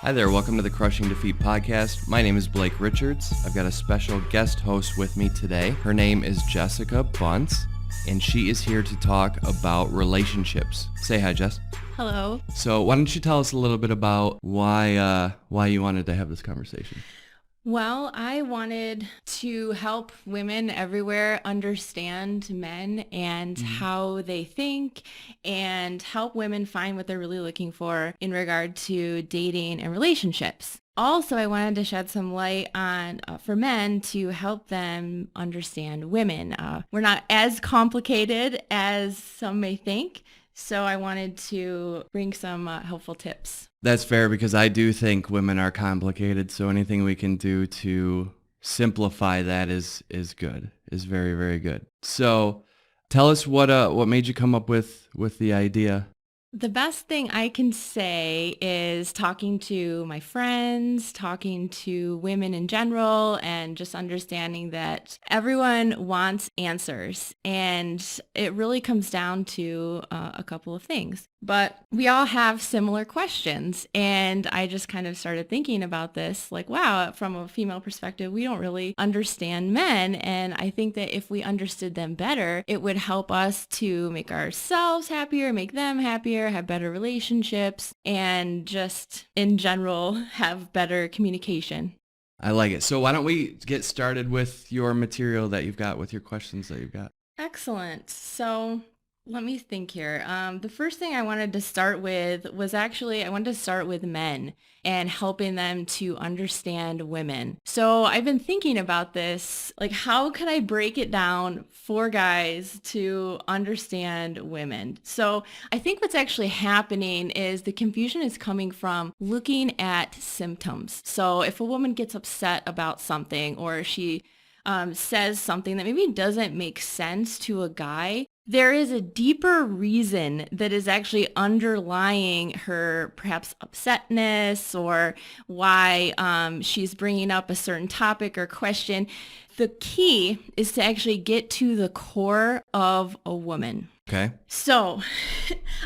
Hi there, welcome to the Crushing Defeat podcast. My name is Blake Richards. I've got a special guest host with me today. Her name is Jessica Bunce, and she is here to talk about relationships. Say hi, Jess. Hello. So why don't you tell us a little bit about why you wanted to have this conversation? Well, I wanted to help women everywhere understand men and how they think and help women find what they're really looking for in regard to dating and relationships. Also, I wanted to shed some light on for men to help them understand women. We're not as complicated as some may think, so I wanted to bring some helpful tips. That's fair because I do think women are complicated, so anything we can do to simplify that is good, is very, very good. So tell us what made you come up with the idea. The best thing I can say is talking to my friends, talking to women in general, and just understanding that everyone wants answers. And it really comes down to a couple of things. But we all have similar questions. And I just kind of started thinking about this, like, wow, from a female perspective, we don't really understand men. And I think that if we understood them better, it would help us to make ourselves happier, make them happier, have better relationships, and just in general have better communication. I like it. So why don't we get started with your material that you've got, with your questions that you've got? Excellent. So let me think here. The first thing I wanted to start with was I wanted to start with men and helping them to understand women. So I've been thinking about this, like how could I break it down for guys to understand women? So I think what's actually happening is the confusion is coming from looking at symptoms. So if a woman gets upset about something or she says something that maybe doesn't make sense to a guy, there is a deeper reason that is actually underlying her perhaps upsetness or why she's bringing up a certain topic or question. The key is to actually get to the core of a woman. Okay. So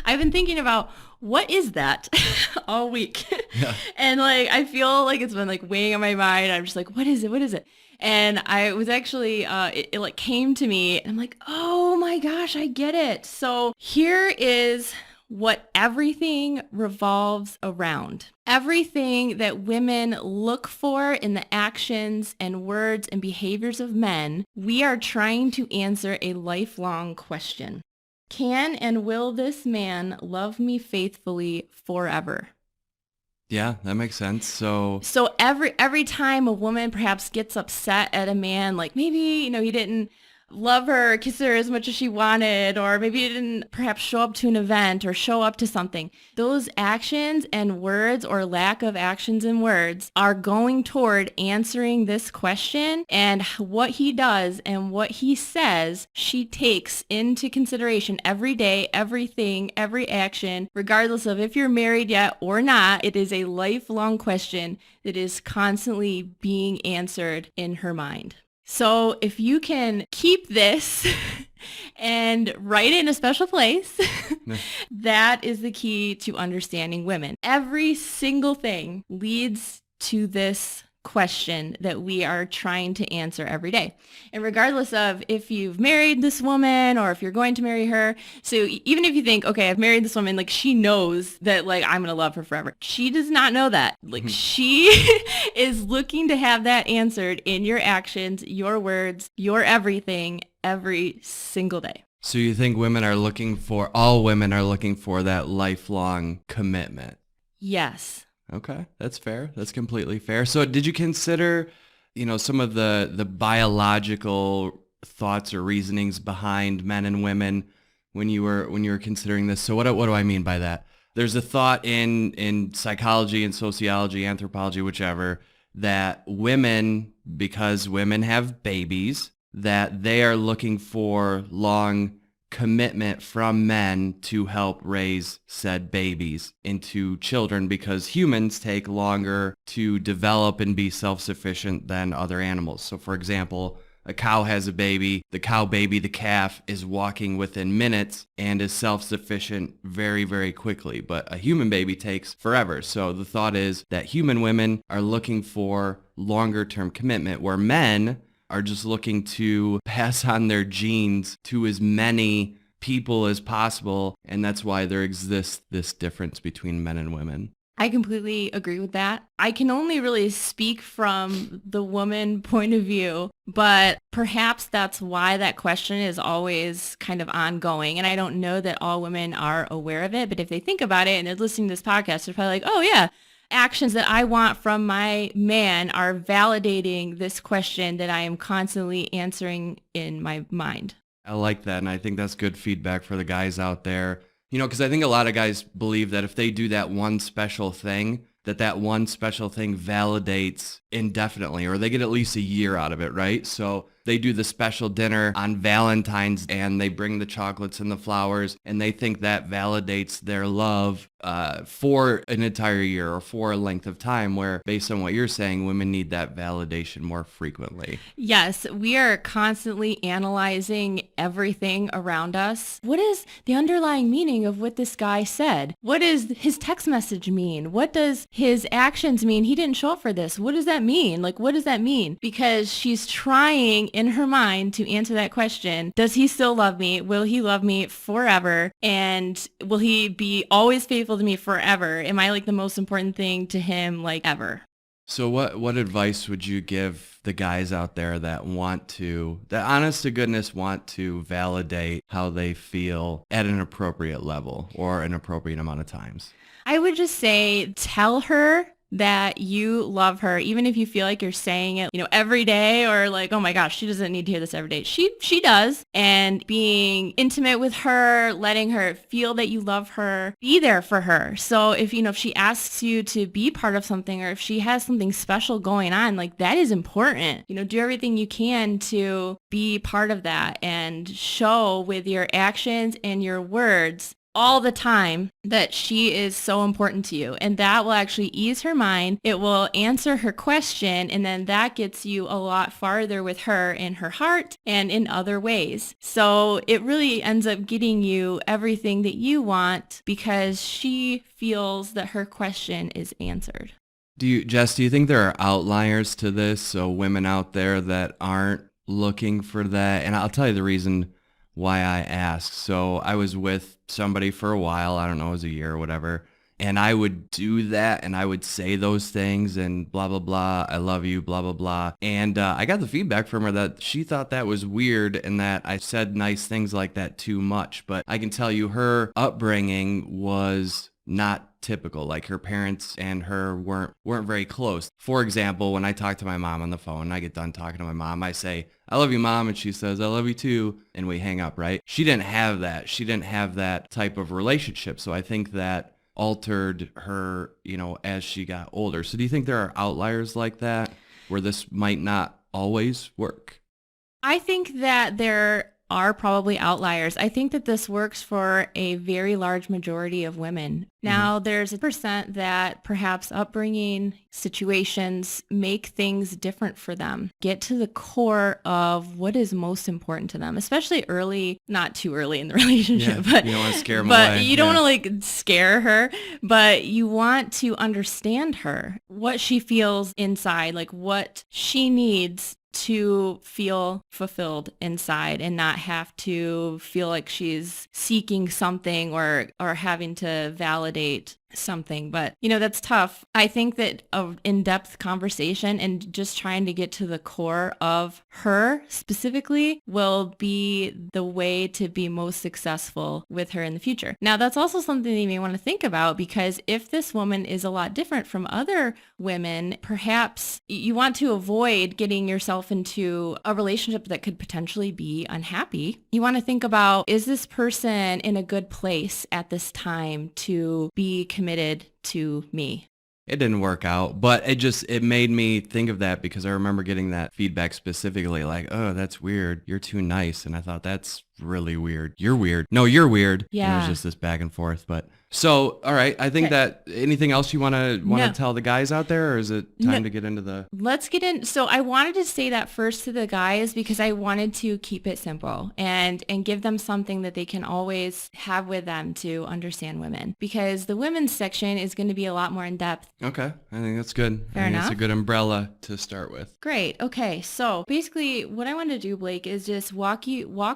I've been thinking about what is that all week. Yeah. And I feel like it's been weighing on my mind. I'm just like, what is it? What is it? And I was actually, it came to me and I'm like, oh my gosh, I get it. So here is what everything revolves around. Everything that women look for in the actions and words and behaviors of men, we are trying to answer a lifelong question. Can and will this man love me faithfully forever? Yeah, that makes sense. So every time a woman perhaps gets upset at a man, like maybe, he didn't love her or kiss her as much as she wanted, or maybe he didn't perhaps show up to an event or show up to something, those actions and words or lack of actions and words are going toward answering this question. And what he does and what he says, she takes into consideration every day, everything, every action, regardless of if you're married yet or not. It is a lifelong question that is constantly being answered in her mind. So if you can keep this and write it in a special place, that is the key to understanding women. Every single thing leads to this question that we are trying to answer every day. And regardless of if you've married this woman or if you're going to marry her, so even if you think, okay, I've married this woman, she knows that I'm going to love her forever. She does not know that. She is looking to have that answered in your actions, your words, your everything, every single day. So you think all women are looking for that lifelong commitment? Yes. Okay, that's fair. That's completely fair. So did you consider, some of the biological thoughts or reasonings behind men and women when you were considering this? So what do I mean by that? There's a thought in psychology and sociology, anthropology, whichever, that women, because women have babies, that they are looking for long commitment from men to help raise said babies into children, because humans take longer to develop and be self-sufficient than other animals. So for example, a cow has a baby, the cow baby, the calf, is walking within minutes and is self-sufficient very, very quickly. But a human baby takes forever. So the thought is that human women are looking for longer term commitment, where men are just looking to pass on their genes to as many people as possible. And that's why there exists this difference between men and women. I completely agree with that. I can only really speak from the woman point of view, but perhaps that's why that question is always kind of ongoing. And I don't know that all women are aware of it, but if they think about it and they're listening to this podcast, they're probably like, oh yeah, actions that I want from my man are validating this question that I am constantly answering in my mind. I like that. And I think that's good feedback for the guys out there. Because I think a lot of guys believe that if they do that one special thing, that one special thing validates indefinitely, or they get at least a year out of it, right? So they do the special dinner on Valentine's and they bring the chocolates and the flowers, and they think that validates their love for an entire year or for a length of time, where based on what you're saying, women need that validation more frequently. Yes, we are constantly analyzing everything around us. What is the underlying meaning of what this guy said? What does his text message mean? What does his actions mean? He didn't show up for this. What does that mean? Like, what does that mean? Because she's trying in her mind to answer that question. Does he still love me? Will he love me forever? And will he be always faithful to me forever? Am I like the most important thing to him, like, ever? So what advice would you give the guys out there that honest to goodness want to validate how they feel at an appropriate level or an appropriate amount of times? I would just say, tell her that you love her, even if you feel like you're saying it, every day, or like, oh my gosh, she doesn't need to hear this every day. She does. And being intimate with her, letting her feel that you love her, be there for her. So if she asks you to be part of something, or if she has something special going on, like, that is important. Do everything you can to be part of that and show with your actions and your words all the time that she is so important to you. And that will actually ease her mind. It will answer her question. And then that gets you a lot farther with her in her heart and in other ways. So it really ends up getting you everything that you want because she feels that her question is answered. Jess, do you think there are outliers to this? So women out there that aren't looking for that? And I'll tell you the reason why I asked. So I was with somebody for a while, I don't know, it was a year or whatever, and I would do that and I would say those things and blah, blah, blah, I love you, blah, blah, blah. And I got the feedback from her that she thought that was weird and that I said nice things like that too much. But I can tell you her upbringing was not typical. Like, her parents and her weren't very close. For example, when I talk to my mom on the phone and I get done talking to my mom, I say, I love you, Mom. And she says, I love you too. And we hang up, right? She didn't have that. She didn't have that type of relationship. So I think that altered her, as she got older. So do you think there are outliers like that where this might not always work? I think that there are probably outliers. I think that this works for a very large majority of women. Now, there's a percent that perhaps upbringing, situations make things different for them. Get to the core of what is most important to them, especially early, not too early in the relationship. Yeah, but you don't want to scare them but away. you don't want to scare her, but you want to understand her, what she feels inside, like what she needs to feel fulfilled inside and not have to feel like she's seeking something or having to validate something. But that's tough. I think that an in-depth conversation and just trying to get to the core of her specifically will be the way to be most successful with her in the future. Now, that's also something that you may want to think about, because if this woman is a lot different from other women, perhaps you want to avoid getting yourself into a relationship that could potentially be unhappy. You want to think about, is this person in a good place at this time to be committed to me? It didn't work out, but it made me think of that because I remember getting that feedback specifically, like, oh, that's weird. You're too nice. And I thought that's really weird. You're weird. No, you're weird. And it was Yeah. just this back and forth. But so, all right. I think Okay. that anything else you want to No. tell the guys out there, or is it No. time to get into the? Let's get in. So I wanted to say that first to the guys because I wanted to keep it simple and give them something that they can always have with them to understand women. Because the women's section is going to be a lot more in depth. Okay, I think that's good. Fair I think enough. it's a good umbrella to start with. Great. Okay. So basically what I want to do, Blake, is just walk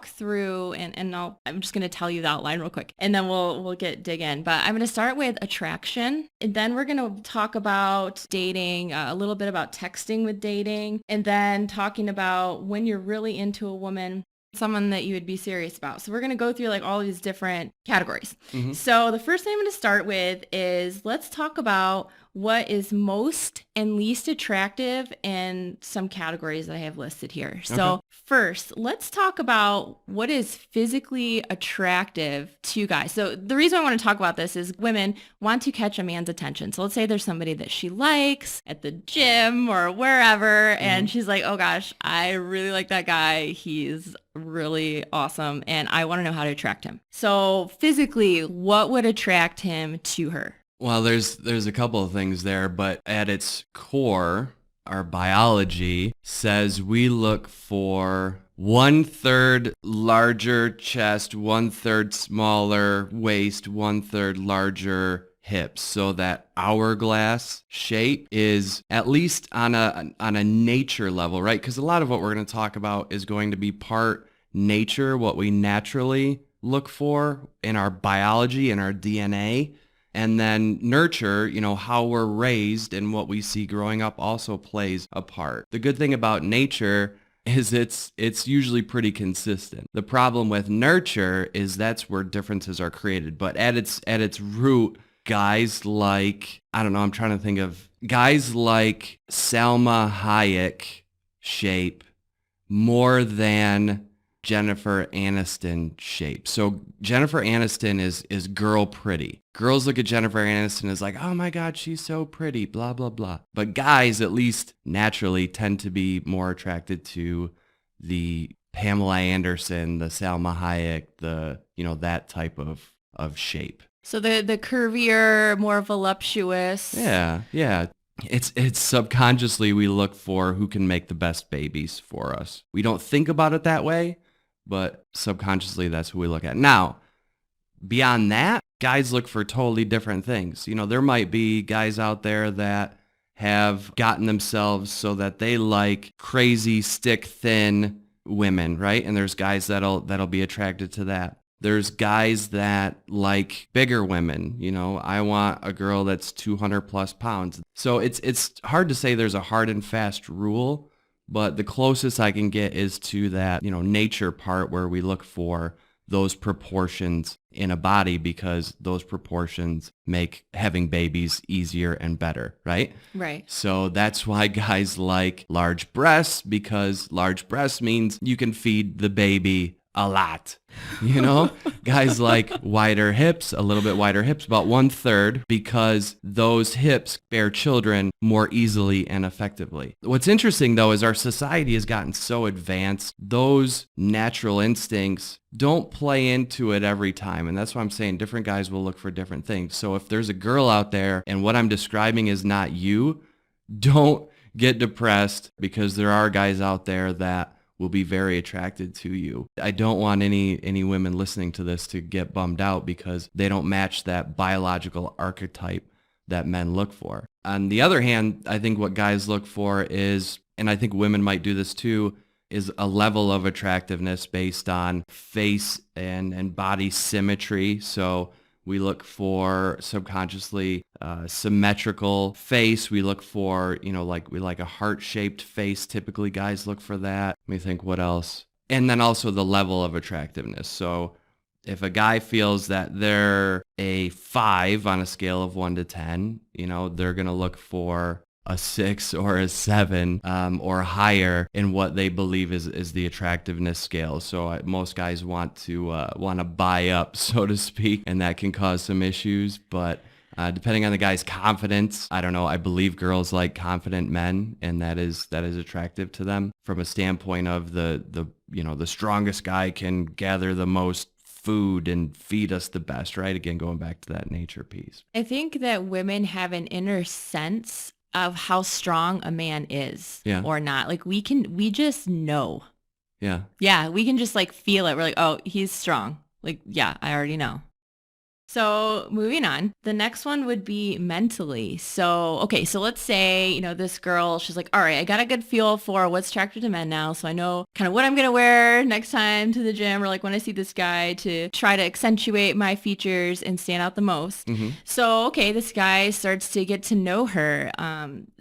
through and I'm just going to tell you the outline real quick and then we'll dig in. But I'm going to start with attraction and then we're going to talk about dating, a little bit about texting with dating, and then talking about when you're really into a woman, someone that you would be serious about. So we're going to go through like all these different categories. Mm-hmm. So the first thing I'm going to start with is let's talk about what is most and least attractive in some categories that I have listed here. So Okay. first, let's talk about what is physically attractive to guys. So the reason I want to talk about this is women want to catch a man's attention. So let's say there's somebody that she likes at the gym or wherever, and she's like, oh gosh, I really like that guy. He's really awesome, and I want to know how to attract him. So physically, what would attract him to her? Well, there's a couple of things there, but at its core, our biology says we look for 1/3 larger chest, 1/3 smaller waist, 1/3 larger hips, so that hourglass shape is at least on a nature level, right? Because a lot of what we're going to talk about is going to be part nature, what we naturally look for in our biology and our DNA. And then nurture, how we're raised and what we see growing up also plays a part. The good thing about nature is it's usually pretty consistent. The problem with nurture is that's where differences are created. But at its root, guys like, I don't know, I'm trying to think of guys like Salma Hayek shape more than Jennifer Aniston shape. So Jennifer Aniston is girl pretty. Girls look at Jennifer Aniston as like, oh my God, she's so pretty, blah, blah, blah. But guys, at least naturally, tend to be more attracted to the Pamela Anderson, the Salma Hayek, that type of shape. So the curvier, more voluptuous. Yeah. It's subconsciously we look for who can make the best babies for us. We don't think about it that way, but subconsciously that's who we look at. Now, beyond that, guys look for totally different things. There might be guys out there that have gotten themselves so that they like crazy stick thin women, right? And there's guys that'll be attracted to that. There's guys that like bigger women. I want a girl that's 200 plus pounds. So it's hard to say there's a hard and fast rule, but the closest I can get is to that, nature part where we look for those proportions in a body because those proportions make having babies easier and better, right? Right. So that's why guys like large breasts, because large breasts means you can feed the baby a lot. Guys like wider hips, a little bit wider hips, about 1/3, because those hips bear children more easily and effectively. What's interesting though is our society has gotten so advanced, those natural instincts don't play into it every time. And that's why I'm saying different guys will look for different things. So if there's a girl out there and what I'm describing is not you, don't get depressed, because there are guys out there that will be very attracted to you. I don't want any women listening to this to get bummed out because they don't match that biological archetype that men look for. On the other hand, I think what guys look for is, and I think women might do this too, is a level of attractiveness based on face and body symmetry. So we look for subconsciously symmetrical face. We look for, we like a heart-shaped face. Typically, guys look for that. Let me think what else. And then also the level of attractiveness. So if a guy feels that they're a 5 on a scale of 1 to 10, they're going to look for a 6 or a 7 or higher in what they believe is the attractiveness scale. So most guys want to buy up, so to speak, and that can cause some issues. But Depending on the guy's confidence, I don't know. I believe girls like confident men, and that is attractive to them from a standpoint of the strongest guy can gather the most food and feed us the best, right? Again, going back to that nature piece. I think that women have an inner sense of how strong a man is Yeah. or not. Like we just know. Yeah. Yeah, we can just like feel it. We're like, oh, he's strong. Like, yeah, I already know. So moving on, the next one would be mentally. So, okay, so let's say, this girl, she's like, all right, I got a good feel for what's attractive to men now. So I know kind of what I'm going to wear next time to the gym or like when I see this guy to try to accentuate my features and stand out the most. Mm-hmm. So, okay, this guy starts to get to know her.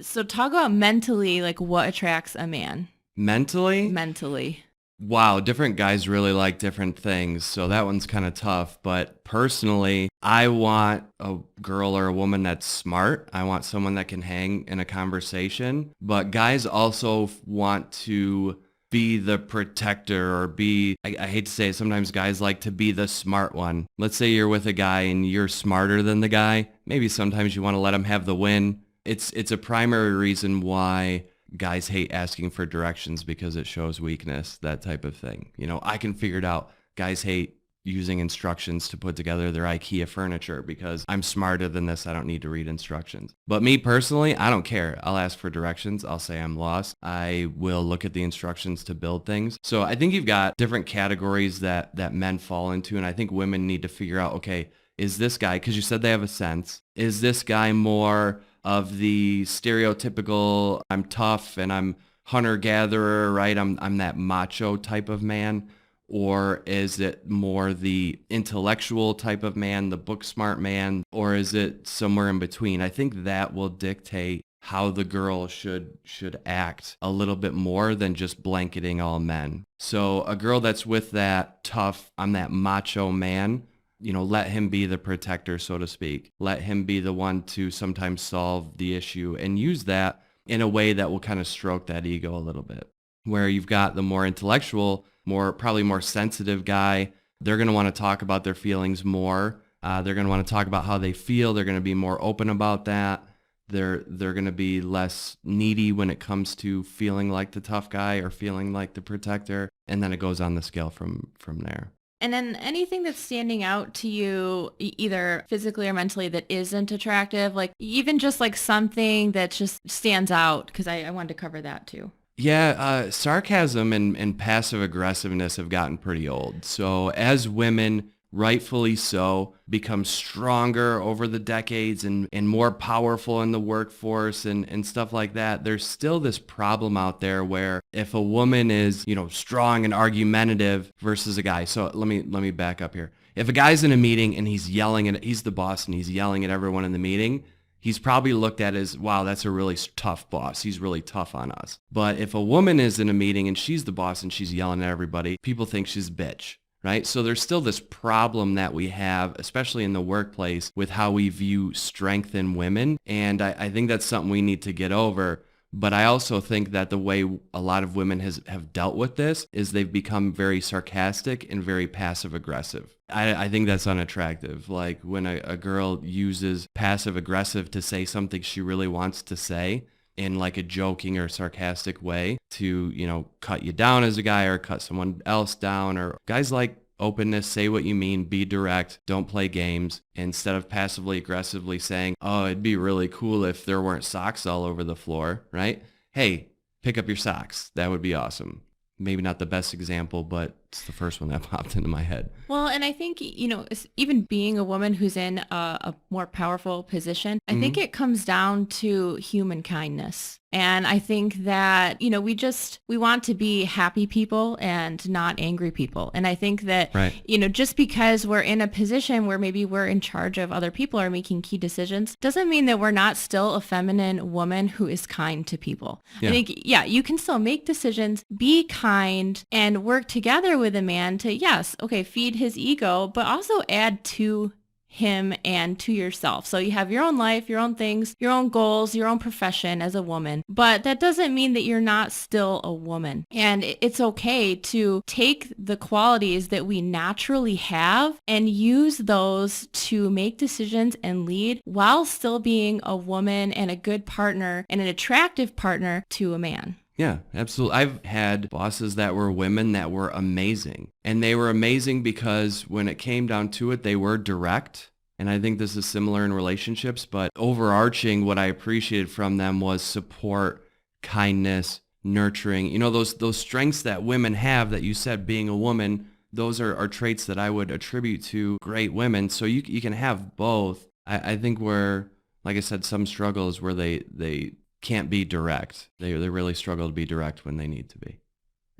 So talk about mentally, like what attracts a man. Mentally? Wow, different guys really like different things, so that one's kind of tough. But personally, I want a girl or a woman that's smart. I want someone that can hang in a conversation. But guys also want to be the protector or I hate to say it, sometimes guys like to be the smart one. Let's say you're with a guy and you're smarter than the guy. Maybe sometimes you want to let him have the win. It's a primary reason why guys hate asking for directions because it shows weakness, that type of thing. I can figure it out. Guys hate using instructions to put together their IKEA furniture because I'm smarter than this. I don't need to read instructions. But me personally, I don't care. I'll ask for directions. I'll say I'm lost. I will look at the instructions to build things. So I think you've got different categories that men fall into. And I think women need to figure out, okay, is this guy, because you said they have a sense, is this guy more of the stereotypical, I'm tough and I'm hunter-gatherer, right? I'm that macho type of man. Or is it more the intellectual type of man, the book smart man? Or is it somewhere in between? I think that will dictate how the girl should act a little bit more than just blanketing all men. So a girl that's with that tough, I'm that macho man, let him be the protector, so to speak. Let him be the one to sometimes solve the issue and use that in a way that will kind of stroke that ego a little bit. Where you've got the more intellectual, probably more sensitive guy, they're going to want to talk about their feelings more. They're going to want to talk about how they feel. They're going to be more open about that. They're going to be less needy when it comes to feeling like the tough guy or feeling like the protector. And then it goes on the scale from there. And then anything that's standing out to you, either physically or mentally, that isn't attractive, like even just like something that just stands out, because I wanted to cover that too. Yeah, sarcasm and passive aggressiveness have gotten pretty old. So as women, rightfully so, become stronger over the decades and more powerful in the workforce and stuff like that, there's still this problem out there where if a woman is, strong and argumentative versus a guy. So let me back up here. If a guy's in a meeting and he's the boss and he's yelling at everyone in the meeting, he's probably looked at as, wow, that's a really tough boss. He's really tough on us. But if a woman is in a meeting and she's the boss and she's yelling at everybody, people think she's a bitch. Right? So there's still this problem that we have, especially in the workplace, with how we view strength in women. And I think that's something we need to get over. But I also think that the way a lot of women have dealt with this is they've become very sarcastic and very passive aggressive. I think that's unattractive. Like when a girl uses passive aggressive to say something she really wants to say, in like a joking or sarcastic way to, cut you down as a guy or cut someone else down. Or guys like openness, say what you mean, be direct, don't play games, instead of passively aggressively saying, oh, it'd be really cool if there weren't socks all over the floor, right? Hey, pick up your socks. That would be awesome. Maybe not the best example, but it's the first one that popped into my head. Well, and I think, even being a woman who's in a more powerful position, I think it comes down to human kindness. And I think that, we want to be happy people and not angry people. And I think that, right. Just because we're in a position where maybe we're in charge of other people or making key decisions, doesn't mean that we're not still a feminine woman who is kind to people. Yeah. I think, you can still make decisions, be kind, and work together with a man to, feed his ego, but also add to him and to yourself. So you have your own life, your own things, your own goals, your own profession as a woman. But that doesn't mean that you're not still a woman. And it's okay to take the qualities that we naturally have and use those to make decisions and lead while still being a woman and a good partner and an attractive partner to a man. Yeah, absolutely. I've had bosses that were women that were amazing. And they were amazing because when it came down to it, they were direct. And I think this is similar in relationships, but overarching, what I appreciated from them was support, kindness, nurturing. You know, those strengths that women have that you said being a woman, those are traits that I would attribute to great women. So you can have both. I think where, like I said, some struggles where they can't be direct. They really struggle to be direct when they need to be.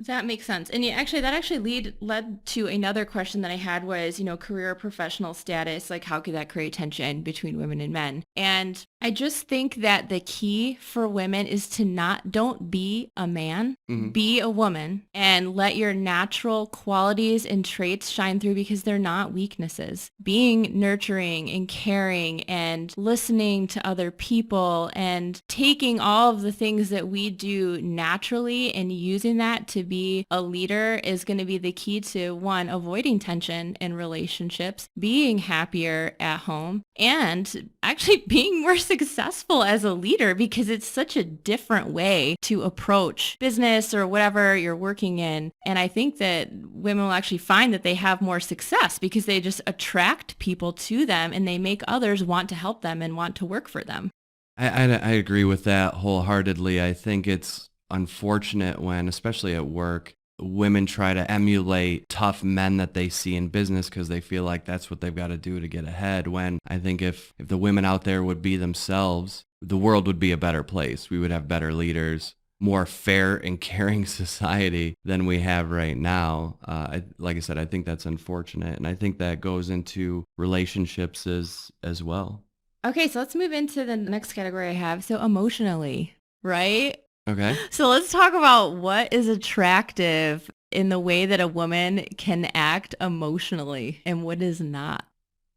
That makes sense. And that actually led to another question that I had was, career professional status, like how could that create tension between women and men? And I just think that the key for women is to don't be a man, be a woman, and let your natural qualities and traits shine through because they're not weaknesses. Being nurturing and caring and listening to other people and taking all of the things that we do naturally and using that to be a leader is going to be the key to, one, avoiding tension in relationships, being happier at home, and actually being more successful as a leader because it's such a different way to approach business or whatever you're working in. And I think that women will actually find that they have more success because they just attract people to them and they make others want to help them and want to work for them. I agree with that wholeheartedly. I think it's unfortunate when, especially at work, women try to emulate tough men that they see in business because they feel like that's what they've got to do to get ahead. When I think if the women out there would be themselves, the world would be a better place. We would have better leaders, more fair and caring society than we have right now. Like I said, I think that's unfortunate. And I think that goes into relationships as well. Okay, so let's move into the next category I have. So emotionally, right? Okay. So let's talk about what is attractive in the way that a woman can act emotionally and what is not.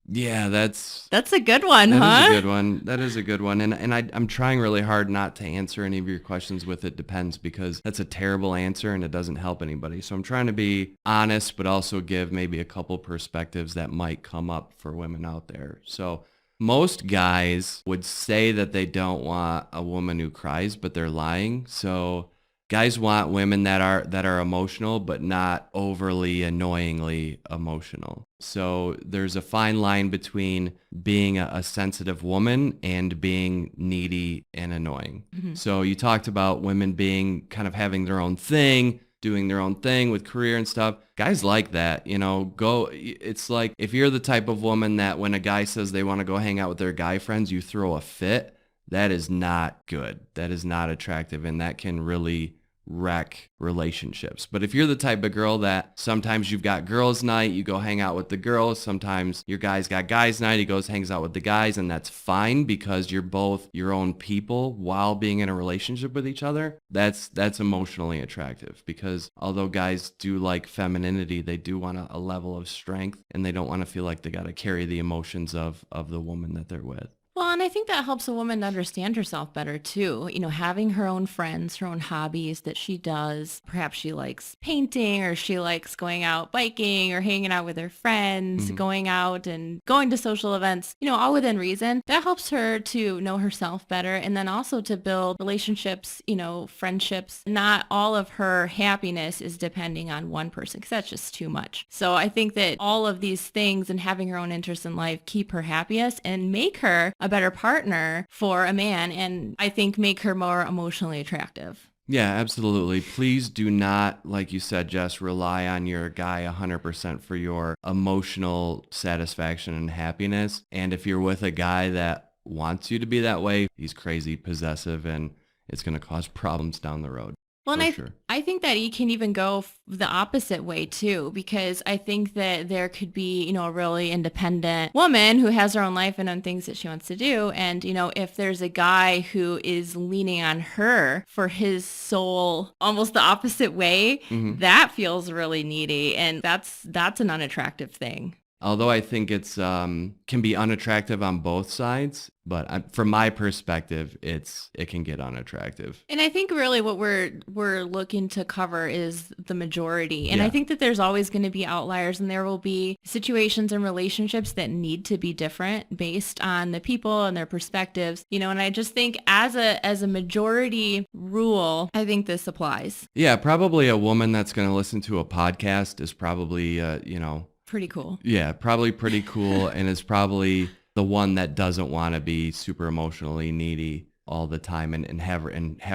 Yeah, that's a good one, huh? That is a good one. That is a good one. And I'm trying really hard not to answer any of your questions with "it depends" because that's a terrible answer and it doesn't help anybody. So I'm trying to be honest, but also give maybe a couple perspectives that might come up for women out there. So most guys would say that they don't want a woman who cries, but they're lying. So guys want women that are emotional, but not overly annoyingly emotional. So there's a fine line between being a sensitive woman and being needy and annoying. So you talked about women being kind of having their own thing, doing their own thing with career and stuff. Guys like that, it's like if you're the type of woman that when a guy says they want to go hang out with their guy friends, you throw a fit, that is not good. That is not attractive, and that can really wreck relationships. But if you're the type of girl that sometimes you've got girls' night, you go hang out with the girls. Sometimes your guy's got guys' night, he goes hangs out with the guys, and that's fine because you're both your own people while being in a relationship with each other. That's emotionally attractive because although guys do like femininity, they do want a level of strength and they don't want to feel like they got to carry the emotions of the woman that they're with. Well, and I think that helps a woman to understand herself better too. Having her own friends, her own hobbies that she does. Perhaps she likes painting or she likes going out biking or hanging out with her friends, going out and going to social events, all within reason. That helps her to know herself better and then also to build relationships, friendships. Not all of her happiness is depending on one person because that's just too much. So I think that all of these things and having her own interests in life keep her happiest and make her a better partner for a man, and I think make her more emotionally attractive. Yeah, absolutely. Please do not, like you said, Jess, rely on your guy 100% for your emotional satisfaction and happiness. And if you're with a guy that wants you to be that way, he's crazy, possessive, and it's going to cause problems down the road. Well, and Sure. I think that he can even go the opposite way too, because I think that there could be, a really independent woman who has her own life and own things that she wants to do. And, if there's a guy who is leaning on her for his soul almost the opposite way, that feels really needy. And that's an unattractive thing. Although I think it's can be unattractive on both sides, but from my perspective, it can get unattractive. And I think really what we're looking to cover is the majority. And I Yeah. think that there's always going to be outliers and there will be situations and relationships that need to be different based on the people and their perspectives. And I just think as a majority rule, I think this applies. Yeah, probably a woman that's going to listen to a podcast is probably Pretty cool. yeah, probably pretty cool and is probably the one that doesn't want to be super emotionally needy all the time and have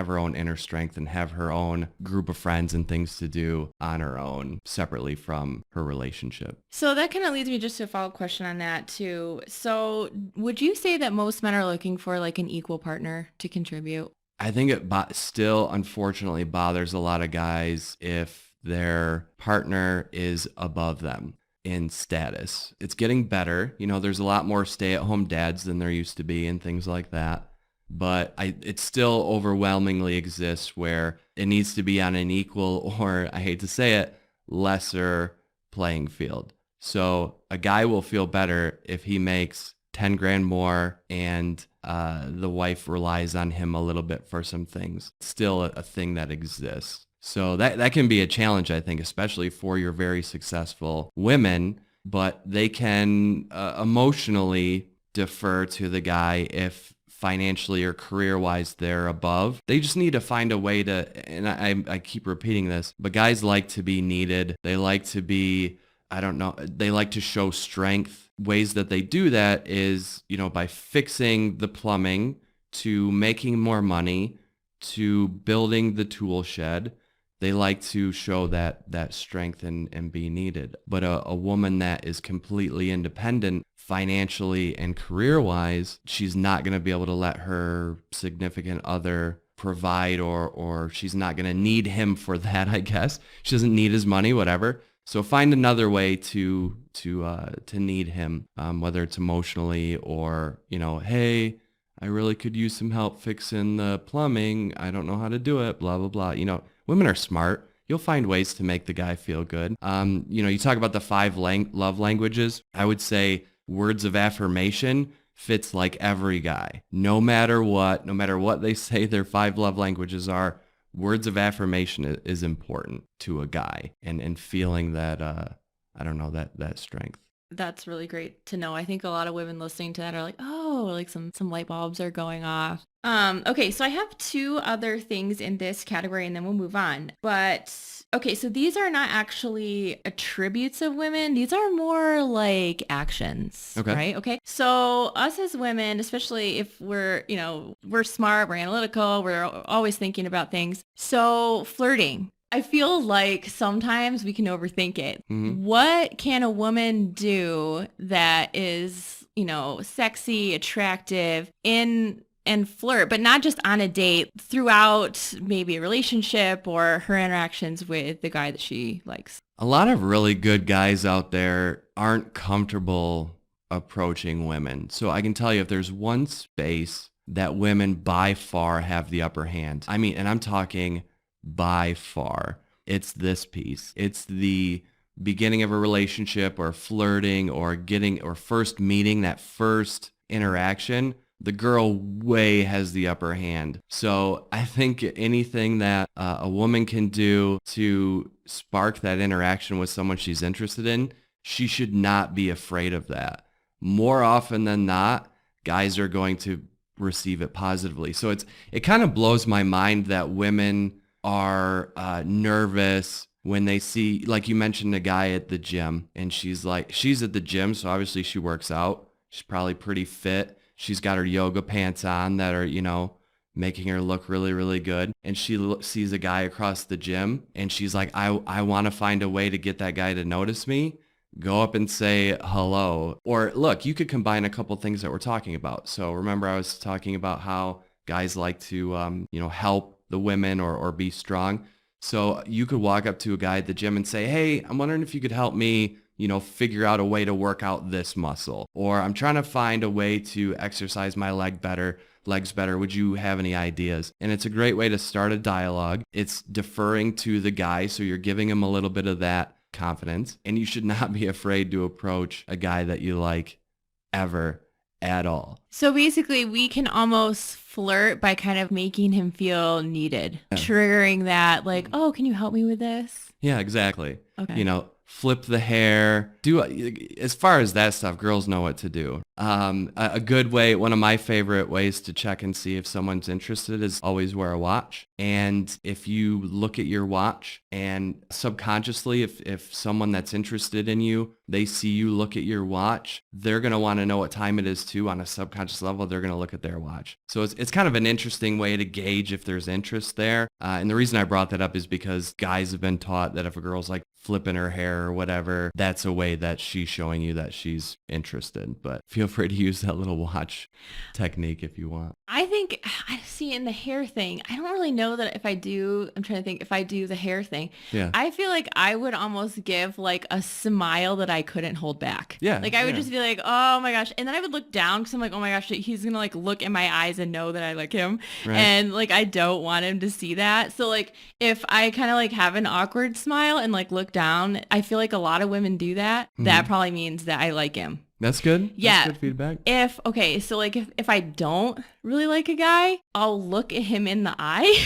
her own inner strength and have her own group of friends and things to do on her own separately from her relationship. So that kind of leads me just to a follow-up question on that too. So would you say that most men are looking for like an equal partner to contribute? I think it still unfortunately bothers a lot of guys if their partner is above them in status. It's getting better. There's a lot more stay-at-home dads than there used to be and things like that. But it still overwhelmingly exists where it needs to be on an equal, or I hate to say it, lesser playing field. So a guy will feel better if he makes 10 grand more and the wife relies on him a little bit for some things. It's still a thing that exists. So that can be a challenge, I think, especially for your very successful women, but they can emotionally defer to the guy if financially or career-wise they're above. They just need to find a way to, and I keep repeating this, but guys like to be needed. They like to be, I don't know, they like to show strength. Ways that they do that is, by fixing the plumbing, to making more money, to building the tool shed. They like to show that strength and be needed. But a woman that is completely independent financially and career-wise, she's not going to be able to let her significant other provide or she's not going to need him for that, I guess. She doesn't need his money, whatever. So find another way to need him, whether it's emotionally or, hey, I really could use some help fixing the plumbing. I don't know how to do it, blah, blah, blah. Women are smart. You'll find ways to make the guy feel good. You talk about the 5 love languages. I would say words of affirmation fits like every guy. No matter what they say their 5 love languages are, words of affirmation is important to a guy and feeling that, I don't know, that strength. That's really great to know. I think a lot of women listening to that are like, oh, like some light bulbs are going off. Okay, so I have 2 other things in this category and then we'll move on. But okay, so these are not actually attributes of women. These are more like actions, Okay. right? Okay. So us as women, especially if we're smart, we're analytical, we're always thinking about things. So flirting. I feel like sometimes we can overthink it. Mm-hmm. What can a woman do that is, sexy, attractive and flirt, but not just on a date, throughout maybe a relationship or her interactions with the guy that she likes? A lot of really good guys out there aren't comfortable approaching women. So I can tell you if there's one space that women by far have the upper hand, and I'm talking by far, it's this piece. It's the beginning of a relationship or flirting or first meeting, that first interaction. The girl way has the upper hand. So I think anything that a woman can do to spark that interaction with someone she's interested in, she should not be afraid of that. More often than not, guys are going to receive it positively. So it kind of blows my mind that women are nervous when they see, like you mentioned, a guy at the gym, and she's at the gym, so obviously she works out. She's probably pretty fit. She's got her yoga pants on that are, making her look really, really good. And she sees a guy across the gym, and she's like, I want to find a way to get that guy to notice me. Go up and say hello. Or look, you could combine a couple things that we're talking about. So remember I was talking about how guys like to, help the women or be strong. So you could walk up to a guy at the gym and say, hey, I'm wondering if you could help me, figure out a way to work out this muscle. Or I'm trying to find a way to exercise my legs better. Would you have any ideas? And it's a great way to start a dialogue. It's deferring to the guy. So you're giving him a little bit of that confidence, and you should not be afraid to approach a guy that you like ever at all. So basically, we can almost flirt by kind of making him feel needed, Yeah. triggering that like, oh, can you help me with this? Yeah, exactly. Okay. You know, flip the hair. As far as that stuff, girls know what to do. A good way, one of my favorite ways to check and see if someone's interested is always wear a watch. And if you look at your watch and subconsciously, if someone that's interested in you, they see you look at your watch, they're going to want to know what time it is too. On a subconscious level, they're going to look at their watch. So it's kind of an interesting way to gauge if there's interest there. And the reason I brought that up is because guys have been taught that if a girl's like flipping her hair or whatever, that's a way that she's showing you that she's interested. But feel free to use that little watch technique if you want. I think, I see in the hair thing, I don't really know that if I do, I'm trying to think if I do the hair thing, Yeah. I feel like I would almost give like a smile that I couldn't hold back. Yeah, Like I would yeah. just be like, oh my gosh. And then I would look down because I'm like, oh my gosh, he's going to like look in my eyes and know that I like him. Right. And like, I don't want him to see that. So like, if I kind of like have an awkward smile and like look down, I feel like a lot of women do that. That probably means that I like him. That's good. Yeah. That's good feedback. So like if I don't really like a guy, I'll look at him in the eye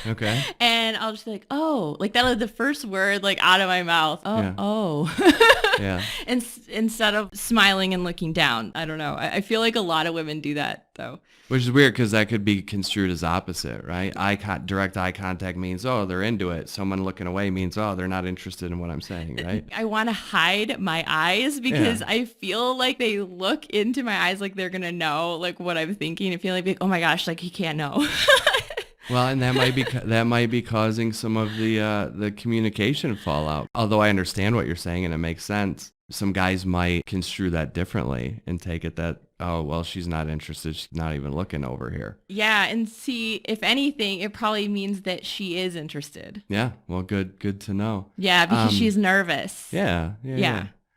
Okay. and I'll just be like, oh, like that'll be the first word like out of my mouth. Oh, Yeah. oh. Yeah. Instead of smiling and looking down. I don't know. I feel like a lot of women do that though. Which is weird because that could be construed as opposite, right? Direct eye contact means, oh, they're into it. Someone looking away means, oh, they're not interested in what I'm saying, right? I want to hide my eyes because I feel like they look into my eyes like they're going to know like what I'm thinking. I feel like, oh my gosh, like he can't know. Well, and that might be causing some of the communication fallout. Although I understand what you're saying and it makes sense. Some guys might construe that differently and take it that, oh, well, she's not interested. She's not even looking over here. Yeah, and see, if anything, it probably means that she is interested. Yeah, well, good to know. Yeah, because she's nervous. Yeah.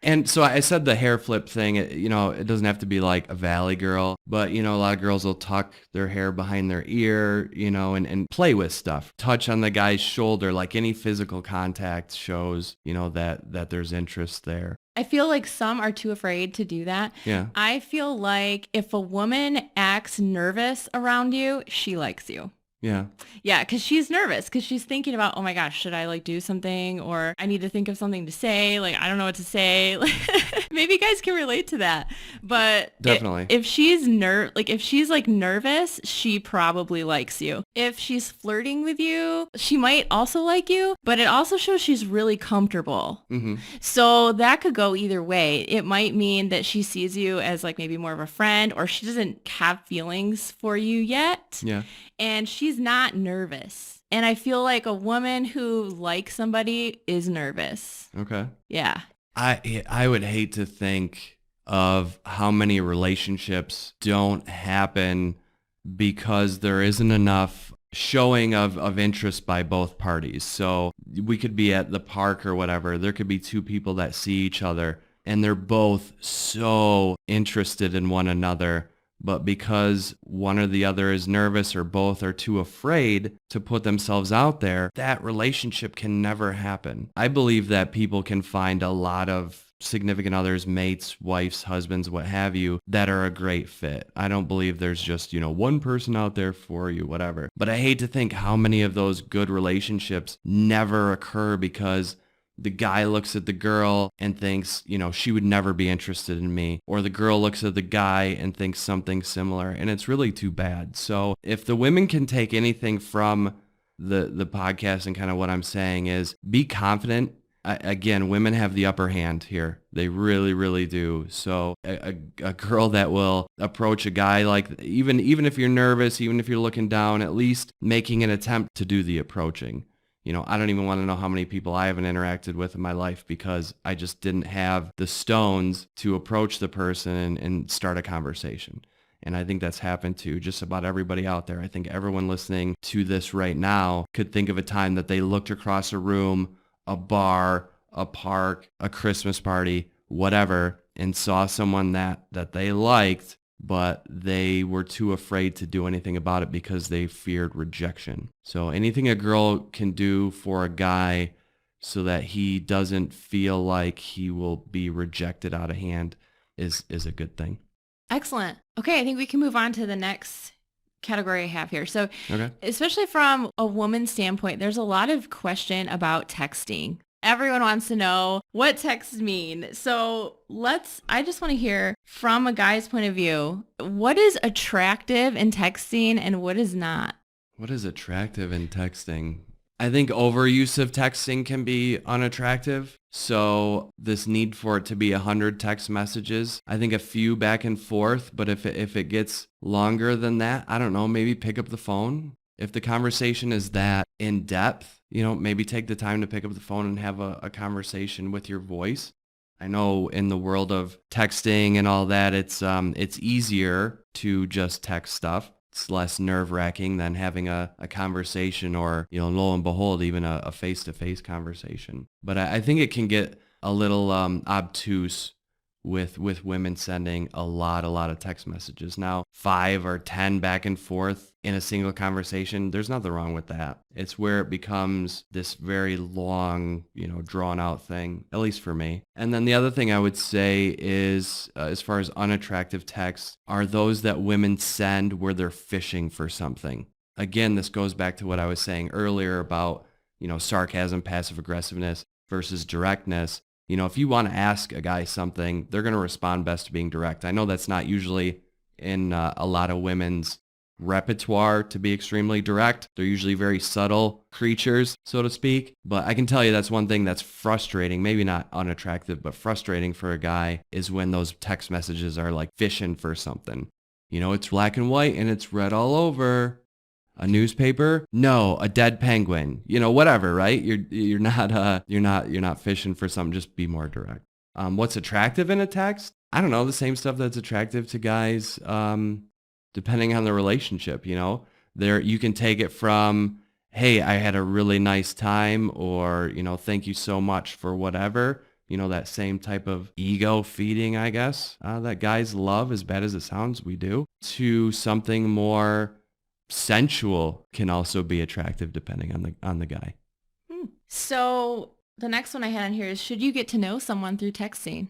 And so I said the hair flip thing, it doesn't have to be like a valley girl, but, a lot of girls will tuck their hair behind their ear, and play with stuff. Touch on the guy's shoulder, like any physical contact shows, that there's interest there. I feel like some are too afraid to do that. Yeah. I feel like if a woman acts nervous around you, she likes you. Yeah. Yeah, because she's nervous, because she's thinking about, oh my gosh, should I like do something, or I need to think of something to say, like I don't know what to say. Maybe guys can relate to that, but Definitely. If she's like nervous, she probably likes you. If she's flirting with you, she might also like you, but it also shows she's really comfortable. Mm-hmm. So that could go either way. It might mean that she sees you as like maybe more of a friend, or she doesn't have feelings for you yet. Yeah. And she's not nervous. And I feel like a woman who likes somebody is nervous. Okay. Yeah. I would hate to think of how many relationships don't happen because there isn't enough showing of interest by both parties. So we could be at the park or whatever. There could be two people that see each other and they're both so interested in one another. But because one or the other is nervous or both are too afraid to put themselves out there, that relationship can never happen. I believe that people can find a lot of significant others, mates, wives, husbands, what have you, that are a great fit. I don't believe there's just, one person out there for you, whatever. But I hate to think how many of those good relationships never occur because the guy looks at the girl and thinks, she would never be interested in me. Or the girl looks at the guy and thinks something similar. And it's really too bad. So if the women can take anything from the podcast and kind of what I'm saying is be confident. Again, women have the upper hand here. They really, really do. So a girl that will approach a guy like, even if you're nervous, even if you're looking down, at least making an attempt to do the approaching. I don't even want to know how many people I haven't interacted with in my life because I just didn't have the stones to approach the person and start a conversation. And I think that's happened to just about everybody out there. I think everyone listening to this right now could think of a time that they looked across a room, a bar, a park, a Christmas party, whatever, and saw someone that they liked, but they were too afraid to do anything about it because they feared rejection. So anything a girl can do for a guy so that he doesn't feel like he will be rejected out of hand is a good thing. Excellent. Okay, I think we can move on to the next category I have here. So Okay. especially from a woman's standpoint, there's a lot of question about texting. Everyone wants to know what texts mean. So I just want to hear from a guy's point of view, what is attractive in texting and what is not? What is attractive in texting? I think overuse of texting can be unattractive. So this need for it to be 100 text messages, I think a few back and forth, but if it gets longer than that, I don't know, maybe pick up the phone. If the conversation is that in depth, maybe take the time to pick up the phone and have a conversation with your voice. I know in the world of texting and all that, it's easier to just text stuff. It's less nerve-wracking than having a conversation or, lo and behold, even a face-to-face conversation. But I think it can get a little obtuse with women sending a lot of text messages. Now, 5 or 10 back and forth in a single conversation, there's nothing wrong with that. It's where it becomes this very long, drawn out thing, at least for me. And then the other thing I would say is, as far as unattractive texts, are those that women send where they're fishing for something. Again, this goes back to what I was saying earlier about, sarcasm, passive aggressiveness versus directness. If you want to ask a guy something, they're going to respond best to being direct. I know that's not usually in a lot of women's repertoire to be extremely direct. They're usually very subtle creatures, so to speak. But I can tell you that's one thing that's frustrating, maybe not unattractive, but frustrating for a guy is when those text messages are like fishing for something. It's black and white and it's red all over. A newspaper? No, a dead penguin. Whatever, right? You're not fishing for something. Just be more direct. What's attractive in a text? I don't know. The same stuff that's attractive to guys, depending on the relationship. There you can take it from, hey, I had a really nice time, or thank you so much for whatever. That same type of ego feeding, I guess, that guys love, as bad as it sounds, we do, to something more sensual can also be attractive depending on the guy. So the next one I had on here is, should you get to know someone through texting?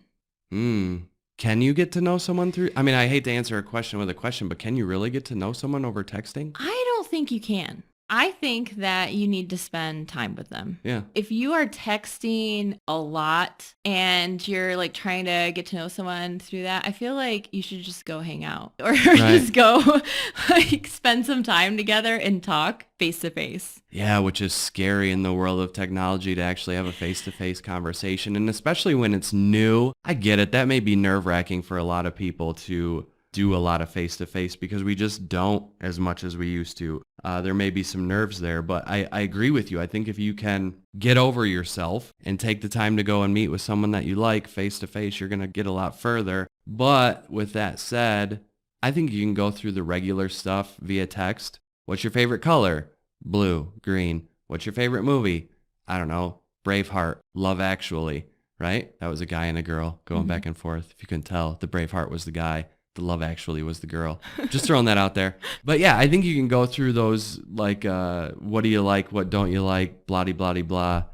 Can you get to know someone through? I mean, I hate to answer a question with a question, but can you really get to know someone over texting? I don't think you can. I think that you need to spend time with them. Yeah. If you are texting a lot and you're like trying to get to know someone through that, I feel like you should just go hang out or just go like spend some time together and talk face to face. Yeah, which is scary in the world of technology to actually have a face-to-face conversation. And especially when it's new, I get it. That may be nerve-wracking for a lot of people to do a lot of face-to-face because we just don't as much as we used to. There may be some nerves there, but I agree with you. I think if you can get over yourself and take the time to go and meet with someone that you like face-to-face, you're going to get a lot further. But with that said, I think you can go through the regular stuff via text. What's your favorite color? Blue, green. What's your favorite movie? I don't know. Braveheart, Love Actually, right? That was a guy and a girl going back and forth. If you couldn't tell, the Braveheart was the guy. The Love Actually was the girl. Just throwing that out there. But yeah, I think you can go through those like, what do you like, what don't you like, blah, blah, blah, blah,